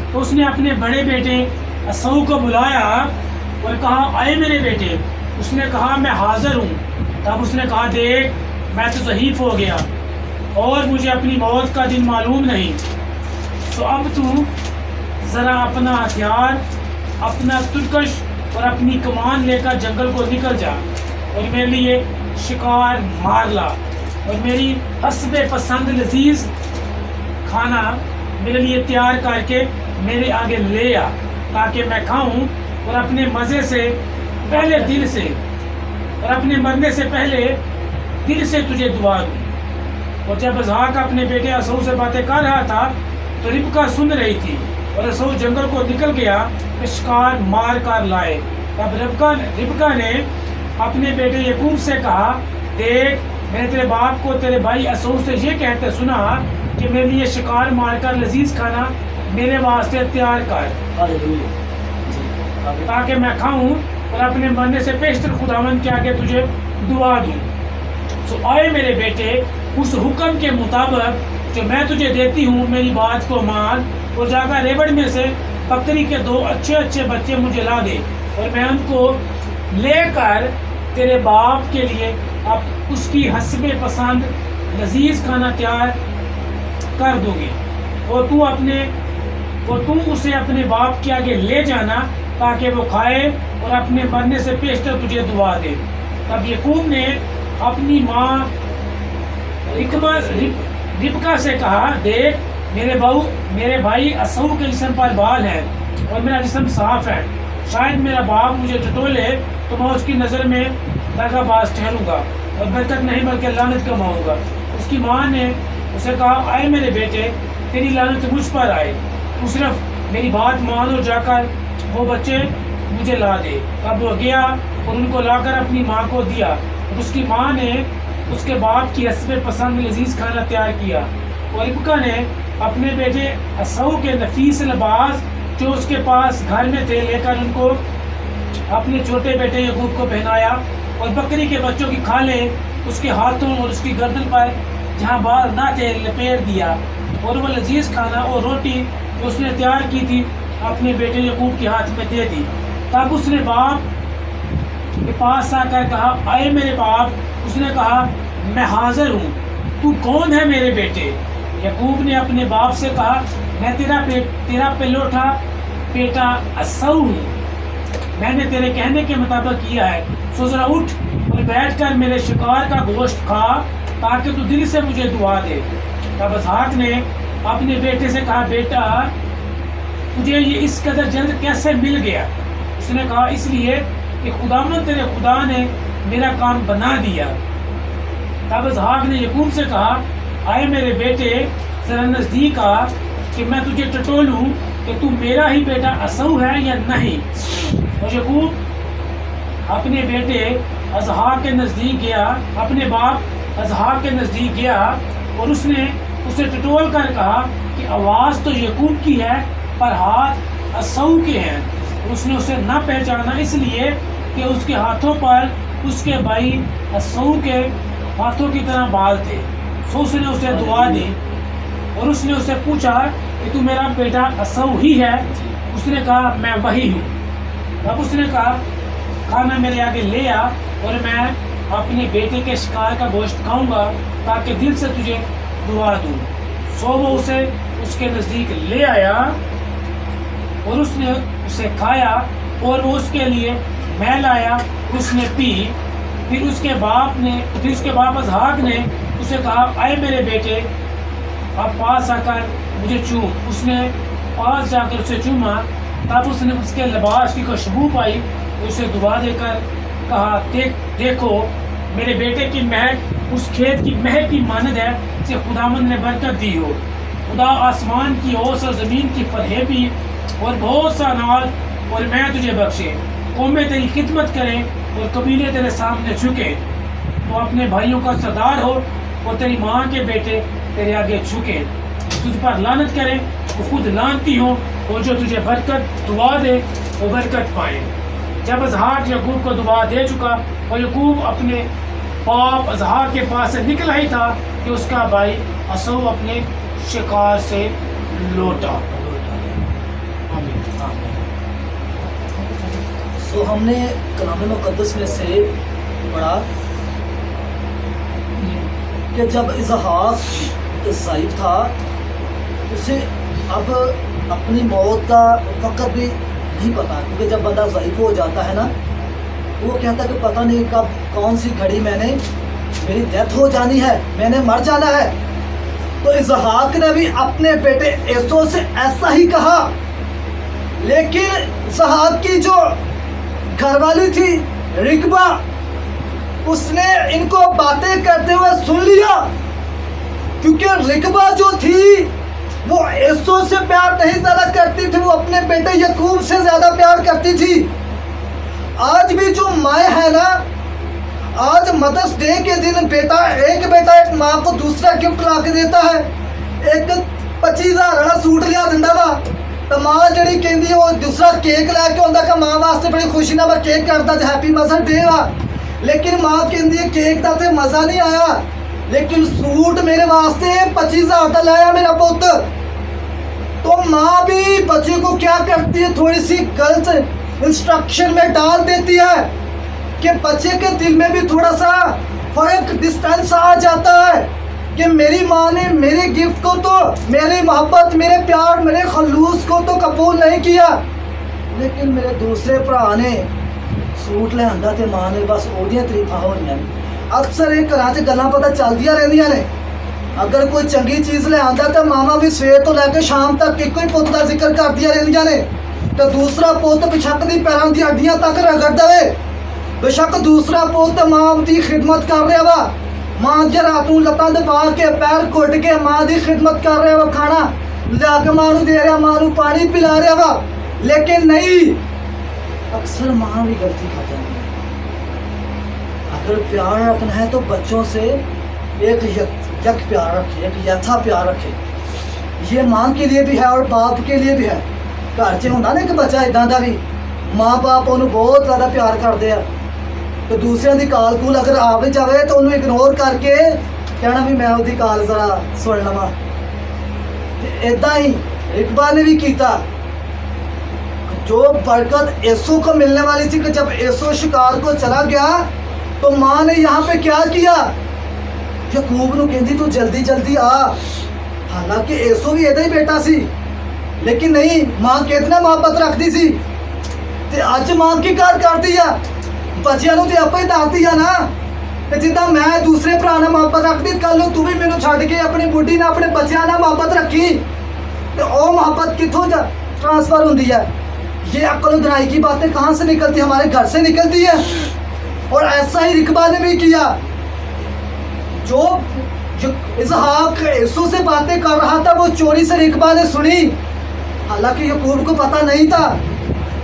तो उसने अपने बड़े बेटे असऊ को बुलाया और कहा, आए मेरे बेटे। उसने कहा, मैं हाज़िर हूँ। तब उसने कहा, देख मैं तो ज़ईफ हो गया और मुझे अपनी मौत का दिन मालूम नहीं, तो अब तू ज़रा अपना हथियार, अपना तुरकश और अपनी कमान लेकर जंगल को निकल जा और मेरे लिए शिकार मार ला और मेरी हस्बे पसंद लजीज खाना मेरे लिए तैयार करके मेरे आगे ले आ, ताकि मैं खाऊं और अपने मज़े से पहले दिन से और अपने मरने से पहले دل سے تجھے دعا دوں. اور جب اسحاق اپنے بیٹے عیسو سے باتیں کر رہا تھا تو ربکا سن رہی تھی. اور عیسو جنگل کو نکل گیا کہ شکار مار کر لائے. تب ربکا نے اپنے بیٹے یعقوب سے کہا, دیکھ میں نے تیرے باپ کو تیرے بھائی عیسو سے یہ کہتے سنا کہ میرے لیے شکار مار کر لذیذ کھانا میرے واسطے تیار کر, ہاللیلویا. جی آگے. تاکہ میں کھاؤں اور اپنے مرنے سے پیشتر خداوند کے آگے تجھے دعا دوں. سو آئے میرے بیٹے, اس حکم کے مطابق جو میں تجھے دیتی ہوں میری بات کو مان, اور جا کر ریوڑ میں سے بکری کے 2 اچھے بچے مجھے لا دے, اور میں ان کو لے کر تیرے باپ کے لیے اب اس کی حسب پسند لذیذ کھانا تیار کر دوں گی. اور تم اسے اپنے باپ کے آگے لے جانا تاکہ وہ کھائے اور اپنے مرنے سے پیشتر تجھے دعا دے. تب یعقوب نے اپنی ماں ربکا سے کہا, دیکھ میرے بھائی عیسو کے جسم پر بال ہیں اور میرا جسم صاف ہے. شاید میرا باپ مجھے ٹٹولے تو میں اس کی نظر میں دغا باز ٹھہروں گا اور برکت نہیں بلکہ لعنت کماؤں گا. اس کی ماں نے اسے کہا, آئے میرے بیٹے تیری لعنت مجھ پر آئے, تو صرف میری بات مان اور جا کر وہ بچے مجھے لا دے. اب وہ گیا اور ان کو لا کر اپنی ماں کو دیا. اس کی ماں نے اس کے باپ کی حسب پسند لذیذ کھانا تیار کیا. اور ربکا نے اپنے بیٹے عیسو کے نفیس لباس جو اس کے پاس گھر میں تھے لے کر ان کو اپنے چھوٹے بیٹے یعقوب کو پہنایا, اور بکری کے بچوں کی کھالیں اس کے ہاتھوں اور اس کی گردن پر جہاں بال نہ تھے لپیٹ دیا. اور وہ لذیذ کھانا اور روٹی جو اس نے تیار کی تھی اپنے بیٹے یعقوب کے ہاتھ میں دے دی. تب اس نے باپ کے پاس آ کر کہا, آئے میرے باپ. اس نے کہا, میں حاضر ہوں, تو کون ہے میرے بیٹے؟ یعقوب نے اپنے باپ سے کہا, میں تیرا پلوٹا بیٹا عیسو ہوں. میں نے تیرے کہنے کے مطابق کیا ہے, سو ذرا اٹھ اور بیٹھ کر میرے شکار کا گوشت کھا تاکہ تو دل سے مجھے دعا دے. تب اسحاق نے اپنے بیٹے سے کہا, بیٹا تجھے یہ اس قدر جلد کیسے مل گیا؟ اس نے کہا, اس لیے کہ خداوند تیرے خدا نے میرا کام بنا دیا. تب اسحاق نے یعقوب سے کہا, آئے میرے بیٹے ذرا نزدیک آ کہ میں تجھے ٹٹولوں کہ تو میرا ہی بیٹا عیسو ہے یا نہیں. اور یعقوب اپنے بیٹے اسحاق کے نزدیک گیا, اپنے باپ اسحاق کے نزدیک گیا, اور اس نے اسے ٹٹول کر کہا کہ آواز تو یعقوب کی ہے پر ہاتھ عیسو کے ہیں. اس نے اسے نہ پہچانا اس لیے کہ اس کے ہاتھوں پر اس کے بھائی عیسو کے ہاتھوں کی طرح بال تھے. سو اس نے اسے دعا دی اور اس نے اسے پوچھا کہ تو میرا بیٹا عیسو ہی ہے؟ اس نے کہا, میں وہی ہوں. اب اس نے کہا, کھانا میرے آگے لے آ اور میں اپنے بیٹے کے شکار کا گوشت کھاؤں گا تاکہ دل سے تجھے دعا دوں. سو وہ اسے اس کے نزدیک لے آیا اور اس نے اسے کھایا, اور وہ اس کے لیے میں لایا, اس نے پی. پھر اس کے باپ اسحاق نے اسے کہا, آئے میرے بیٹے اب پاس آ کر مجھے چوم. اس نے پاس جا کر اسے چوما. تب اس نے اس کے لباس کی خوشبو پائی, اسے دعا دے کر کہا, دیکھو میرے بیٹے کی مہک اس کھیت کی مہک کی مانند ہے جسے خداوند نے برکت دی ہو. خدا آسمان کی اوس اور زمین کی فریبی اور بہت سا اناج اور میں تجھے بخشے. قومیں تیری خدمت کریں اور قبیلے تیرے سامنے جھکیں. تو اپنے بھائیوں کا سردار ہو اور تیری ماں کے بیٹے تیرے آگے جھکیں. تجھ پر لعنت کریں وہ خود لعنتی ہو, اور جو تجھے برکت دعا دے وہ برکت پائے. جب اسحاق یعقوب کو دعا دے چکا اور یعقوب اپنے باپ اسحاق کے پاس سے نکلا ہی تھا کہ اس کا بھائی عیسو اپنے شکار سے لوٹا. تو ہم نے کلام مقدس میں سے پڑھا کہ جب اسحاق ضعیف تھا اسے اب اپنی موت کا وقت بھی نہیں پتا, کیونکہ جب بندہ ضعیف ہو جاتا ہے نا وہ کہتا کہ پتہ نہیں کب کون سی گھڑی میری ڈیتھ ہو جانی ہے, میں نے مر جانا ہے. تو اسحاق نے بھی اپنے بیٹے عیسو سے ایسا ہی کہا, لیکن اسحاق کی جو گھر والی تھی ربکا اس نے ان کو باتیں کرتے ہوئے سن لیا، کیونکہ رکبہ جو تھی وہ عیسو سے پیار نہیں زیادہ کرتی تھی، وہ اپنے بیٹے یعقوب سے زیادہ پیار کرتی تھی۔ آج بھی جو مائیں ہیں نا، آج مدرس ڈے کے دن ایک بیٹا ایک ماں کو دوسرا گفٹ لا کے دیتا ہے، ایک 25,000 والا سوٹ لیا دندا وا، تو ماں جڑی کہندی ہے وہ دوسرا کیک لے کے آندا کہ ماں واسطے بڑی خوشی نال میں کیک کردا ہیپی مدرس ڈے وا، لیکن ماں کہندی ہے کیک دا تے مزہ نہیں آیا، لیکن سوٹ میرے واسطے 25,000 دا لایا میرا پوت۔ تو ماں بھی بچے کو کیا کرتی ہے، تھوڑی سی غلط انسٹرکشن میں ڈال دیتی ہے کہ بچے کے دل میں بھی تھوڑا سا فرق ڈسٹینس آ جاتا ہے کہ میری ماں نے میرے گفٹ کو تو، میری محبت، میرے پیار، میرے خلوص کو تو قبول نہیں کیا، لیکن میرے دوسرے بھرا نے سوٹ لے آندا تے ماں نے بس اودیاں تعریفاں ہو رہی ہیں۔ اکثر یہ گھراں چ گلاں پتہ چلدیاں رہندیاں نے، اگر کوئی چنگی چیز لے آندا تو ماما بھی سویر تو لے کے شام تک ایک ہی پوت کا ذکر کردیاں رہندیاں نے، تو دوسرا پوت بشک دی پیراں دی ہڈیاں تک رگڑ دے، بشک دوسرا پوت ماں دی خدمت کر رہا وا، ماں دی رات نوں لتاں دبا کے پیر گھٹ کے ماں دی خدمت کر رہا وا، کھانا لیا کے ماں نوں دے رہا، ماں نوں پانی پلا رہا وا، لیکن نہیں، اکثر ماں بھی غلطی کر جاتی ہے۔ اگر پیار رکھنا ہے تو بچوں سے ایک یک پیار رکھے، ایک یتھا پیار رکھے، یہ ماں کے لیے بھی ہے اور باپ کے لیے بھی ہے۔ گھر چ ہوندا نا کہ بچہ اداں دا بھی ماں باپ انہوں بہت زیادہ پیار کرتے ہیں، تو دوسرے دی کال کول اگر آ بھی جائے تو انہوں اگنور کر کے کہنا بھی میں وہی کال ذرا سن لواں۔ ایدا ہی رکبہ نے بھی کیتا، جو برکت عیسو کو ملنے والی تھی کہ جب عیسو شکار کو چلا گیا تو ماں نے یہاں پہ کیا کیا، یعقوب نو کہندی تو جلدی جلدی آ، حالانکہ عیسو بھی ایدا ہی بیٹا سی، لیکن نہیں، ماں کتنا محبت رکھتی سی، تے اج ماں کی کار کرتی ہے، بچیاں نو تے آپ ہی دستی ہے نا کہ جداں میں دوسرے بھرا نال محبت رکھتی، کل نو تو بھی مینوں چھڈ کے اپنی بڈھی نال اپنے بچیاں نال محبت رکھی، تے او محبت کتھوں ٹرانسفر ہوندی ہے؟ یہ عقل و دانائی کی باتیں کہاں سے نکلتی، ہمارے گھر سے نکلتی ہے۔ اور ایسا ہی رکبہ نے بھی کیا، جو اسحاق عیسو سے باتیں کر رہا تھا وہ چوری سے رکبہ نے سنی، حالانکہ یعقوب کو پتہ نہیں تھا،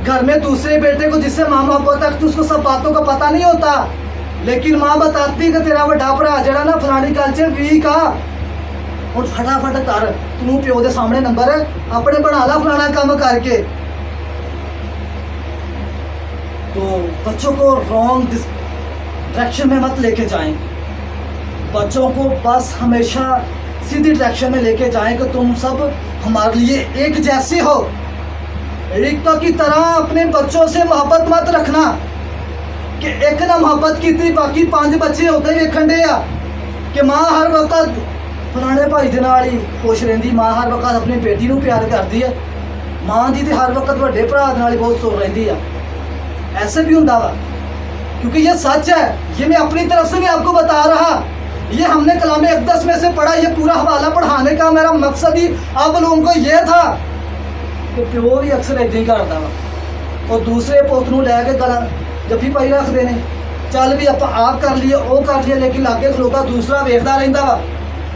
گھر میں دوسرے بیٹے کو جس سے ماں محبت رکھتی اس کو سب باتوں کا پتہ نہیں ہوتا، لیکن ماں بتاتی کہ تیرا بڑا بھرا جڑا نا فلانی کلچر ویک آ، اور فٹافٹ کر، تو پیو دے سامنے نمبر اپنے بنا لا فلانا کام کر کے۔ تو بچوں کو رانگ ڈائریکشن میں مت لے کے جائیں، بچوں کو بس ہمیشہ سیدھی ڈائریکشن میں لے کے جائیں کہ تم سب ہمارے لیے ایک جیسے ہو۔ رکبہ کی طرح اپنے بچوں سے محبت مت رکھنا کہ ایک نہ محبت کی تھی باقی 5 بچے ہوتے ویکھن دے آ کہ ماں ہر وقت فلانے بھائی دے نال ہی خوش رہندی، ماں ہر وقت اپنی بیٹی نو پیار کردی ہے، ماں دی تے ہر وقت بڑے بھرا دے نال بہت سو رہندی ہے۔ ایسے بھی ہوندا وا، کیونکہ یہ سچ ہے، یہ میں اپنی طرف سے بھی آپ کو بتا رہا، یہ ہم نے کلام اقدس میں سے پڑھا، یہ پورا حوالہ پڑھانے کا میرا مقصد ہی آپ لوگوں کو یہ تھا کہ پیو بھی اکثر ایدا ہی کردا وا، اور دوسرے پوت نو لے کے گلا جبھی پائی رکھ دینے، چل بھی آپ کر لیے وہ کر لیے، لیکن لاگے کھلوتا دوسرا ویکھدا رہندا وا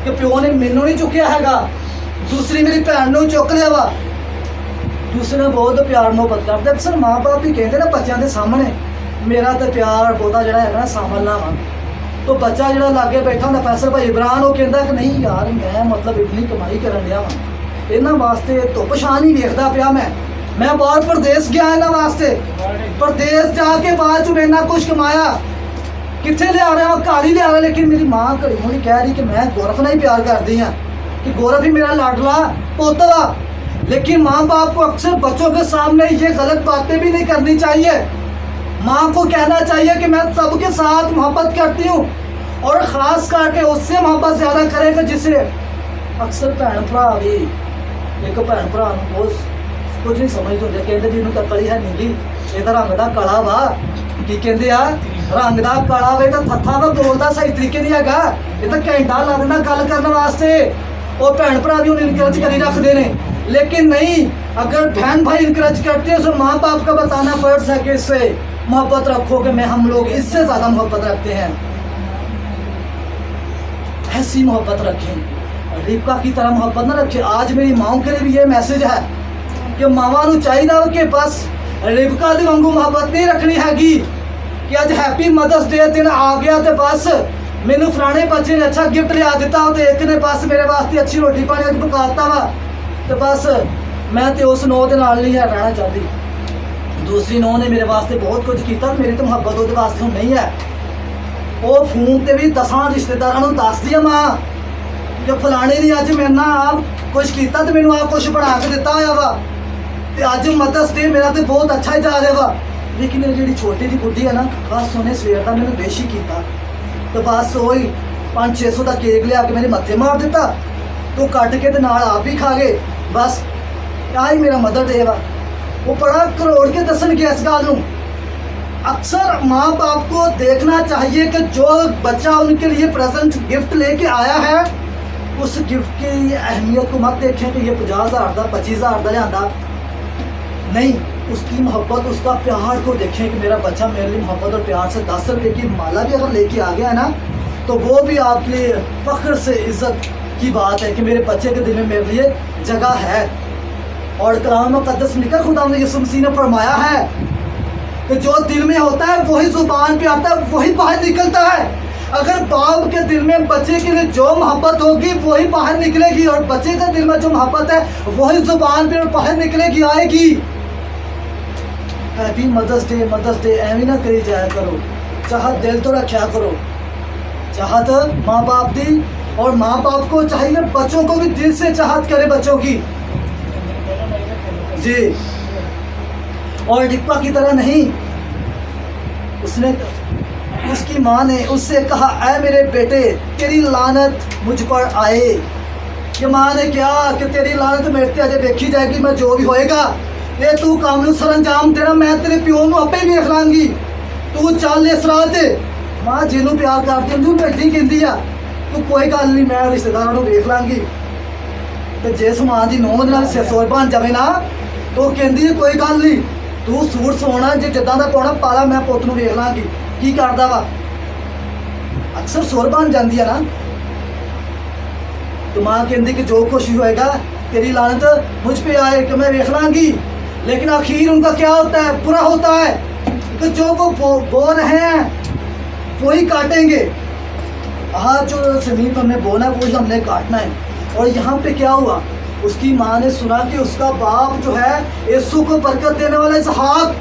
کہ پیو نے مینوں نہیں چکیا ہے، دوسری میری بھੈਣ نو چک لیا وا۔ دوسرے نے بہت پیار محبت کرتے، اکثر ماں باپ بھی کہتے نا بچوں کے سامنے میرا تو پیار بہتا جڑا ہے نا سامل نہ وا، تو بچہ جڑا لاگے بیٹھا ہوندا فیصل بھائی عمران وہ کہندا کہ نہیں یار میں مطلب اتنی کمائی کرن دیا وا، یہاں واسطے دھپ چھاں نہیں ویکھدا پیا، میں باہر پردیس گیا یہاں واسطے، پردیس جا کے بعد چ اتنا کچھ کمایا، کتنے لیا رہا ہوں گھر ہی لیا رہا، لیکن میری ماں گھڑی مڑی کہہ رہی کہ میں گورف نہ ہی پیار کرتی ہوں کہ گورف ہی میرا لاڈلا پوت وا۔ لیکن ماں باپ کو اکثر بچوں کے سامنے یہ غلط باتیں بھی نہیں کرنی چاہیے، ماں کو کہنا چاہیے کہ میں سب کے ساتھ محبت کرتی ہوں، اور خاص کر کے اس سے محبت زیادہ کرے گا جسے اکثر بھੈਣ ਭਰਾ بھی ایک بھੈਣ ਭਰਾ ਨੂੰ ਬਹੁਤ ਕੁਝ ਨਹੀਂ ਸਮਝਦੇ ਹੁੰਦੇ, ਕਹਿੰਦੇ ਜਿਹਨੂੰ ਤਕੜੀ ਹੈ ਨੀਲੀ ਇਹਦਾ ਰੰਗ ਦਾ ਕਾਲਾ ਵਾ, ਕੀ ਕਹਿੰਦੇ ਆ ਰੰਗ ਦਾ ਕਾਲਾ ਵੇ ਤਾਂ ਥੱਥਾ ਵਾ ਬੋਲਦਾ ਸਹੀ ਤਰੀਕੇ ਨਹੀਂ ਹੈਗਾ, ਇਹ ਤਾਂ ਘੰਟਾ ਲੱਗਦਾ ਗੱਲ ਕਰਨ ਵਾਸਤੇ, ਉਹ ਭੈਣ ਭਰਾ ਵੀ ਉਹਨੂੰ ਇਨਕਰੇਜ ਕਰੀ ਰੱਖਦੇ ਨੇ। लेकिन नहीं, अगर बहन भाई इनकरेज करते हैं तो माँ बाप का बताना फर्ज है कि इससे मोहब्बत रखो कि मैं हम लोग इससे ज़्यादा मोहब्बत रखते हैं, ऐसी मोहब्बत रखें, रिबका की तरह मोहब्बत ना रखें। आज मेरी माओं के लिए भी ये मैसेज है कि मावा नू चाहिए कि बस रिबका दे वांगू मोहब्बत नहीं रखनी हैगी कि अज हैप्पी मदर्स डे दिन आ गया तो बस मैनू फलाने बच्चे ने अच्छा गिफ्ट लिया दिता तो एक ने बस मेरे वास्ते अच्छी रोटी पानी अज पकाता वा तो बस मैं तो उस नौ के नाल नहीं है रहना चाहती। दूसरी नौ ने मेरे वास्ते बहुत कुछ किया, मेरी तो मोहब्बत वो वास्ते हुण नहीं है। वो फोन ते भी 10 रिश्तेदारां नूं दसदी है मां कि फलाने ने अज मेरे नाल कुछ किया तो मैनू आ कुछ बना के दिता होया वा ते अज मदर्स डे मेरा तो बहुत अच्छा ही जा रहा वा। लेकिन ये जी छोटी जी बुढ़ी है ना, बस उन्हें सवेर का मैंने बेश ही किया तो बस वही 500-600 का केक लिया के मेरे मत्थे मार दिता तो कट के ते नाल आप भी खा गए। बस क्या ही मेरा मदर डे वा। वो बड़ा करोड़ के दसन गया इस गल नूं। अक्सर माँ बाप को देखना चाहिए कि जो बच्चा उनके लिए प्रेजेंट गिफ्ट लेके आया है उस गिफ्ट की अहमियत को मत देखें कि ये 50,000 का 25,000 का लिया नहीं, उसकी मोहब्बत उसका प्यार को देखें कि मेरा बच्चा मेरे लिए मोहब्बत और प्यार से 10 रुपये की माला भी अगर लेके आ गया है ना तो वो भी आपके लिए फख्र से इज्जत की बात है कि मेरे बच्चे के दिल में मेरे लिए जगह है। और कलाम मुक़द्दस में लिखा खुदा यीशु मसीह ने फरमाया है कि जो दिल में होता है वही जुबान पे आता है, वही बाहर निकलता है। अगर बाप के दिल में बच्चे के लिए जो मोहब्बत होगी वही बाहर निकलेगी और बच्चे के दिल में जो मोहब्बत है वही जुबान पे बाहर निकलेगी आएगी। हैप्पी मदर्स डे एवं ना करी जाया करो, चाहत दिल तो रखा करो, चाहत माँ बाप दी और माँ बाप को चाहिए बच्चों को भी दिल से चाहत करे बच्चों की जी। और डिप्पा की तरह नहीं, उसने उसकी माँ ने उससे कहा ऐ मेरे बेटे तेरी लानत मुझ पर आए। कि माँ ने क्या कि तेरी लानत मेरे ते अजे देखी जाएगी, मैं जो भी होएगा ये तू काम नूं सरंजाम देना, मैं तेरे प्यो नूं आपे ही वेख लांगी, तू चल इस राह ते। माँ जिन्हों प्यार करती है तू बैठी कहती आ तू कोई गल नहीं मैं रिश्तेदारों नूं वेख लांगी। तो जिस माँ की नौं नाल सिर बन जाए ना तो कहती है कोई गल नहीं तू सूट सोना जे जिद्दां दा पाउणा पाला मैं पुत्त नूं वेख लांगी की करदा वा। अक्सर सुर बन जाती है ना तो माँ कहती कि जो कुछ होएगा तेरी लानत मुझ पे आए कि मैं वेख लांगी। लेकिन आखिर उनका क्या होता है, बुरा होता है कि जो वो बो रहे हैं वही काटेंगे। आज जो ज़मीन पर हमने बोना है वही हमने काटना है। और यहाँ पे क्या हुआ, उसकी माँ ने सुना कि उसका बाप जो है यीशु को बरकत देने वाला इसहाक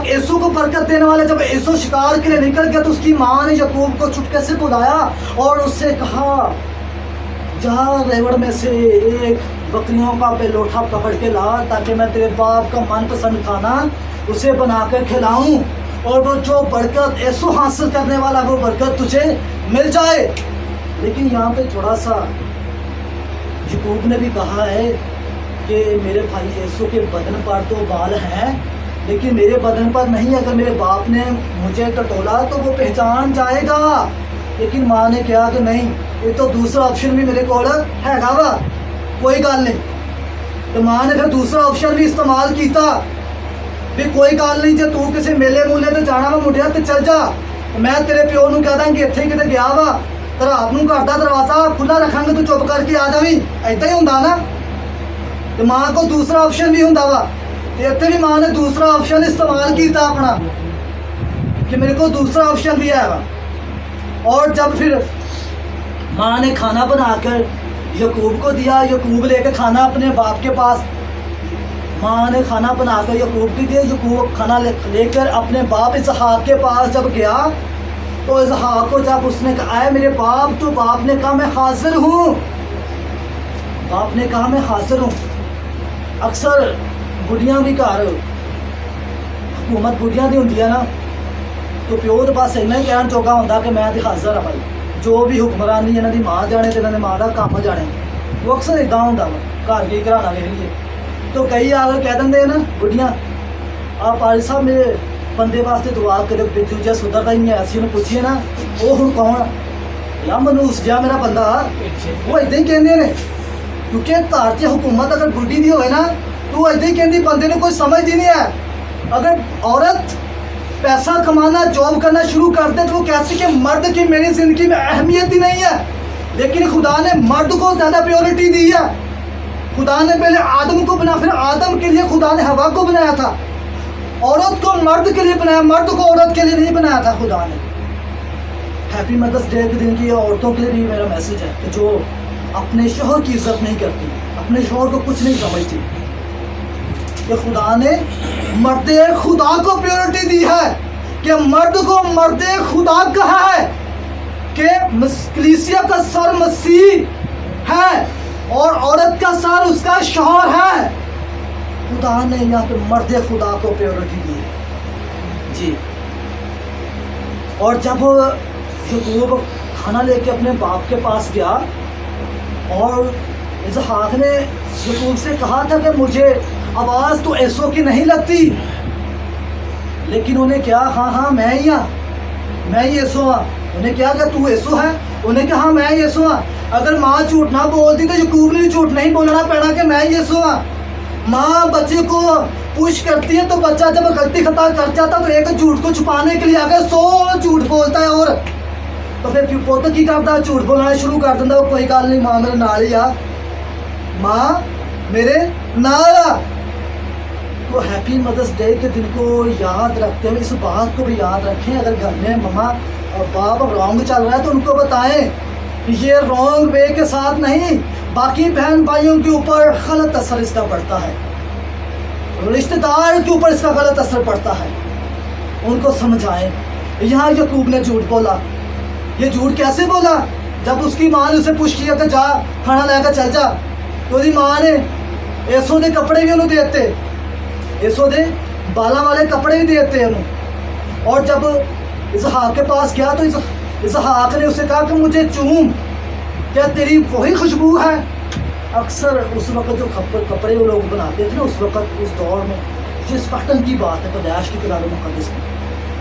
यीशु को बरकत देने वाला, जब यीशु शिकार के लिए निकल गया तो उसकी माँ ने याकूब को चुपके से बुलाया और उससे कहा जा रेवड़ में से एक बकरियों का पेलोठा पकड़ के ला ताकि मैं तेरे बाप का मनपसंद खाना उसे बना कर खिलाऊं और वो जो बरकत यीशु हासिल करने वाला वो बरकत तुझे मिल जाए। लेकिन यहाँ पे थोड़ा सा याकूब ने भी कहा है कि मेरे भाई यीशु के बदन पर तो बाल हैं लेकिन मेरे बदन पर नहीं, अगर मेरे बाप ने मुझे टटोला तो वो पहचान जाएगा। लेकिन माँ ने कहा कि नहीं ये तो दूसरा ऑप्शन भी मेरे को हैगा वा, कोई गल नहीं। तो माँ ने फिर दूसरा ऑप्शन भी इस्तेमाल किया भी कोई गल नहीं जो तू किसी मेले मूले ते जाना वा मुंडिया ते चल जा, मैं तेरे प्यो नूं कह दांगी इत्थे किते गया वा ते रात नूं घर दा दरवाज़ा खुला रखांगे तू चुप करके आ जावी, ऐदा ही हुंदा ना। तो माँ को दूसरा ऑप्शन भी हुंदा वा ते इत्थे भी माँ ने दूसरा ऑप्शन इस्तेमाल किया अपना कि मेरे को दूसरा ऑप्शन भी है वा। और जब फिर माँ ने खाना बनाकर याकूब को दिया, याकूब लेकर खाना अपने बाप के पास, माँ ने खाना बनाकर याकूब को दिया, याकूब खाना लेकर अपने बाप इसहाक के पास जब गया तो इसहाक को जब उसने कहा है मेरे बाप, तो बाप ने कहा मैं हाजिर हूँ, बाप ने कहा मैं हाजिर हूँ। अक्सर बुढ़ियाँ भी घर हुकूमत बुढ़ियाँ की होंगी है ना तो प्यो तो बस इन्ना ही कहना चौका होंगे कि मैं तो हाजिर हाँ भाई, जो भी हुक्मरानी इन्हों की माँ जाने तो इन्होंने माँ का काम जाने, वो अक्सर इदा होंगे वा घर की घराना वेख लीए। तो कई आगे कह देंगे ना बुढ़ियाँ आप पाल साहब मेरे बंदे वास्ते दुआ करो बिजू जो सुधरता ही नहीं है, असं पूछिए ना वो हूँ कौन या मनूस जहा मेरा बंदा वो इदा ही कहते हैं क्योंकि घर च हुकूमत अगर बुढ़ी दी होए ना तो इदा ही कहती बंदे को कोई समझती नहीं है اگر عورت پیسہ کمانا جاب کرنا شروع کر دے تو وہ کہتی کہ مرد کی میری زندگی میں اہمیت ہی نہیں ہے، لیکن خدا نے مرد کو زیادہ پیورٹی دی ہے. خدا نے پہلے آدم کو بنا، پھر آدم کے لیے خدا نے ہوا کو بنایا تھا. عورت کو مرد کے لیے بنایا، مرد کو عورت کے لیے نہیں بنایا تھا خدا نے. ہیپی مدرس ڈے کے دن کی عورتوں کے لیے بھی میرا میسج ہے کہ جو اپنے شوہر کی عزت نہیں کرتی، اپنے شوہر کو کچھ نہیں سمجھتی، کہ خدا نے مرد خدا کو پیورٹی دی ہے، کہ مرد کو مرد خدا کہا ہے، کہ کلیسیا کا سر مسیح ہے اور عورت کا سر اس کا شوہر ہے. خدا نے یہاں پہ مرد خدا کو پیورٹی دی ہے جی. اور جب یعقوب کھانا لے کے اپنے باپ کے پاس گیا اور اسحاق نے یعقوب سے کہا تھا کہ مجھے آواز تو ایسو کی نہیں لگتی، لیکن انہیں کیا ہاں میں ہی ہاں، میں ہی ایسو ہاں. انہیں کیا کہ تو ایسو ہے؟ انہیں کہا ہاں میں ہی ایسو ہاں. اگر ماں جھوٹ نہ بولتی تو یعقوب نے جھوٹ نہیں بولنا پڑا کہ میں ہی ایسو ہاں. ماں بچے کو پوش کرتی ہے تو بچہ جب غلطی خطا کر جاتا تو ایک جھوٹ کو چھپانے کے لیے آگے 100 جھوٹ بولتا ہے، اور تو پھر پوت کی کرتا ہے جھوٹ بولنا شروع کر دیتا. وہ کوئی گل نہیں، ماں میرے نال ہی آ، ماں میرے نال آ. تو ہیپی مدرس ڈے کے دن کو یاد رکھتے ہوئے اس بات کو بھی یاد رکھیں، اگر گھر میں مما اور باپ رانگ چل رہا ہے تو ان کو بتائیں یہ رانگ وے کے ساتھ نہیں، باقی بہن بھائیوں کے اوپر غلط اثر اس کا پڑتا ہے، رشتہ دار کے اوپر اس کا غلط اثر پڑتا ہے، ان کو سمجھائیں. یہاں یعقوب نے جھوٹ بولا. یہ جھوٹ کیسے بولا؟ جب اس کی ماں نے اسے پوچھ کیا کہ جا کھانا لے کر چل جا، تو اس کی ماں نے ایسو دے کپڑے بھی انہوں دیتے، ایسو دے بالا والے کپڑے بھی دیتے انہوں. اور جب اسحاق کے پاس گیا تو اسحاق نے اسے کہا کہ مجھے چوم، کیا تیری وہی خوشبو ہے؟ اکثر اس وقت جو کپڑے وہ لوگ بناتے تھے نا اس وقت، اس دور میں، یہ اسپاٹن کی بات ہے پیدائش کی کتاب مقدس میں،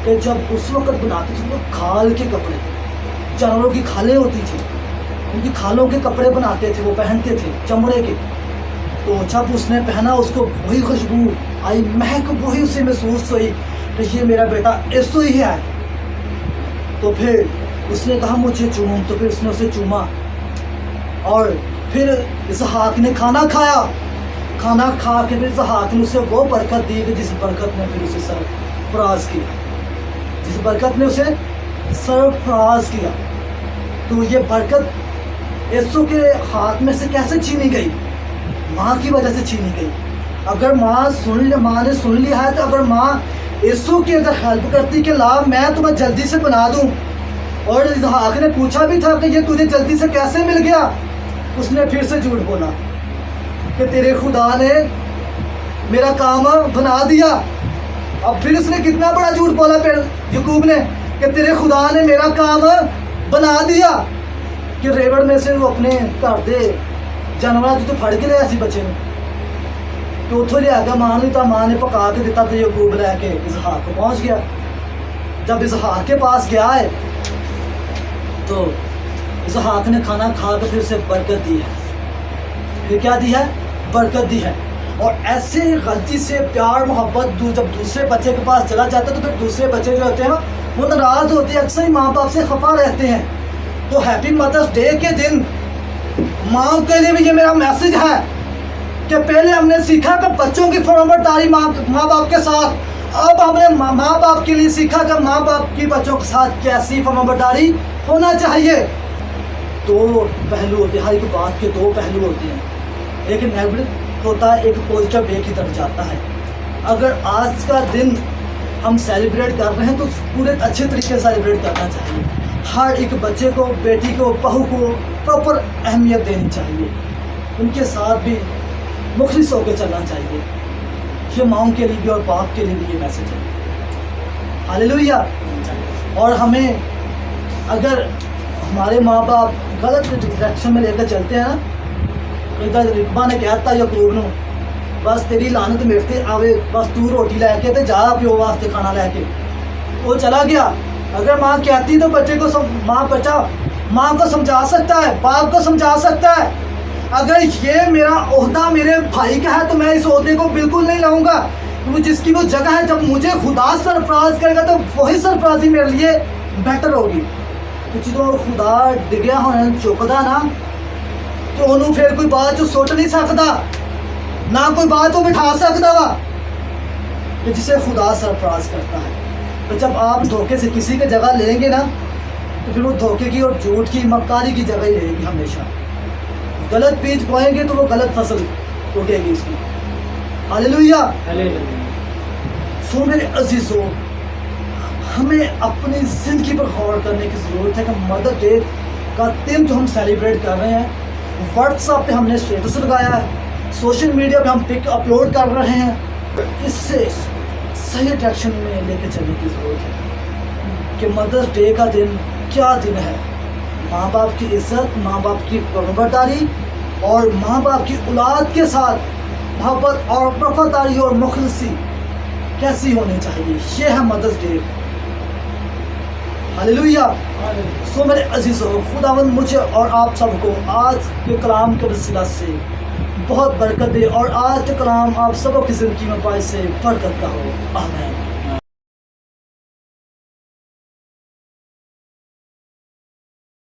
کہ جب اس وقت بناتے تھے وہ کھال کے کپڑے، جانوروں کی کھالیں ہوتی تھی، ان کی کھالوں کے کپڑے بناتے تھے، وہ پہنتے تھے چمڑے کے. تو جب اس نے پہنا اس کو وہی خوشبو آئی، مہک وہی اسے محسوس ہوئی کہ یہ میرا بیٹا ایسو ہی ہے. تو پھر اس نے کہا مجھے چوم، تو پھر اس نے اسے چوما. اور پھر اسحاق نے کھانا کھایا، کھانا کھا کے پھر اسحاق نے اسے وہ برکت دی کہ جس برکت نے پھر اسے سرفراز کیا، جس برکت نے اسے سرفراز کیا. تو یہ برکت ایسو کے ہاتھ میں سے کیسے چھینی گئی؟ ماں کی وجہ سے چھینی گئی. اگر ماں نے سن لیا ہے تو اگر ماں ایسو کی اگر ہیلپ کرتی کہ لا میں تمہیں جلدی سے بنا دوں، اور اسحاق نے پوچھا بھی تھا کہ یہ تجھے جلدی سے کیسے مل گیا، اس نے پھر سے جھوٹ بولا کہ تیرے خدا نے میرا کام بنا دیا. اب پھر اس نے کتنا بڑا جھوٹ بولا پھر یعقوب نے کہ تیرے خدا نے میرا کام بنا دیا، کہ ریوڑ میں سے وہ اپنے گھر دے جانور جو پھڑ کے لے ایسی بچے نے تو اتوں لیا گیا ماں نے، تو ماں نے پکا کے دیتا تو یعقوب لے کے اسحاق کو پہنچ گیا. جب اسحاق کے پاس گیا ہے تو اسحاق نے کھانا کھا کے پھر اسے برکت دی ہے. پھر کیا دی ہے؟ برکت دی ہے. اور ایسے غلطی سے پیار محبت جب دوسرے بچے کے پاس چلا جاتا ہے تو پھر دوسرے بچے جو ہوتے ہیں وہ ناراض ہوتے ہیں، اکثر ماں باپ سے خفا رہتے ہیں. تو ہیپی مدرس ڈے کے دن ماں کے لیے بھی یہ میرا میسج ہے کہ پہلے ہم نے سیکھا کہ بچوں کی فرمانبرداری ماں باپ کے ساتھ، اب ہم نے ماں باپ کے لیے سیکھا کہ ماں باپ کی بچوں کے ساتھ کیسی فرمانبرداری ہونا چاہیے. دو پہلو ہوتے ہیں، ہر ایک بات کے دو پہلو ہوتے ہیں، ایک نیگیٹو ہوتا ہے، ایک پازیٹیو وے کی طرف جاتا ہے. اگر آج کا دن ہم سیلیبریٹ کر رہے ہیں تو پورے اچھے طریقے سے سیلیبریٹ کرنا چاہیے. ہر ایک بچے کو، بیٹی کو، بہو کو پراپر اہمیت دینی چاہیے، ان کے ساتھ بھی مخلص ہو کے چلنا چاہیے. یہ ماؤں کے لیے بھی اور باپ کے لیے بھی یہ میسج ہے. ہاللیلویا. اور ہمیں اگر ہمارے ماں باپ غلط ڈائریکشن میں لے کر چلتے ہیں نا، ادھر رقبہ نے کہتا یعقوب نو بس تیری لعنت میرے تے آوے، بس تو روٹی لے کے تے جا پیو واسطے کھانا لے کے. وہ چلا گیا. اگر ماں کہتی تو بچے کو ماں کو سمجھا سکتا ہے، باپ کو سمجھا سکتا ہے. اگر یہ میرا عہدہ میرے بھائی کا ہے تو میں اس عہدے کو بالکل نہیں لاؤں گا وہ جس کی وہ جگہ ہے، جب مجھے خدا سرفراز کرے گا تو وہی سرفرازی میرے لیے بہتر ہوگی. جدوں خدا ڈگیا ہونا چکدا نا تو انہوں پھر کوئی بات جو سٹ نہیں سکتا، نہ کوئی بات وہ بٹھا سکتا وا، کہ جسے خدا سرفراز کرتا ہے. تو جب آپ دھوکے سے کسی کی جگہ لیں گے نا تو پھر وہ دھوکے کی اور جھوٹ کی مکاری کی جگہ ہی رہے گی ہمیشہ. غلط بیج بوئیں گے تو وہ غلط فصل اگے گی اس کی. ہاللیلویہ. سو میرے عزیزو، ہمیں اپنی زندگی پر غور کرنے کی ضرورت ہے کہ مدر ڈے کا دن جو ہم سیلیبریٹ کر رہے ہیں، واٹس ایپ پہ ہم نے اسٹیٹس لگایا ہے، سوشل میڈیا پہ ہم پک اپلوڈ کر رہے ہیں، اس سے صحیح ڈائریکشن میں لے کے چلنے کی ضرورت ہے کہ مدرس ڈے کا دن کیا دن ہے. ماں باپ کی عزت، ماں باپ کی فرمانبرداری اور ماں باپ کی اولاد کے ساتھ محبت اور وفاداری اور مخلصی کیسی ہونی چاہیے، یہ ہے مدرس ڈے. ہاللیلویہ. سو میرے عزیزو، خداوند مجھے اور آپ سب کو آج کے کلام کے وسیلہ سے بہت برکت دے، اور آج کے کلام آپ سب کی زندگی میں باعث برکت کا ہو. آمین.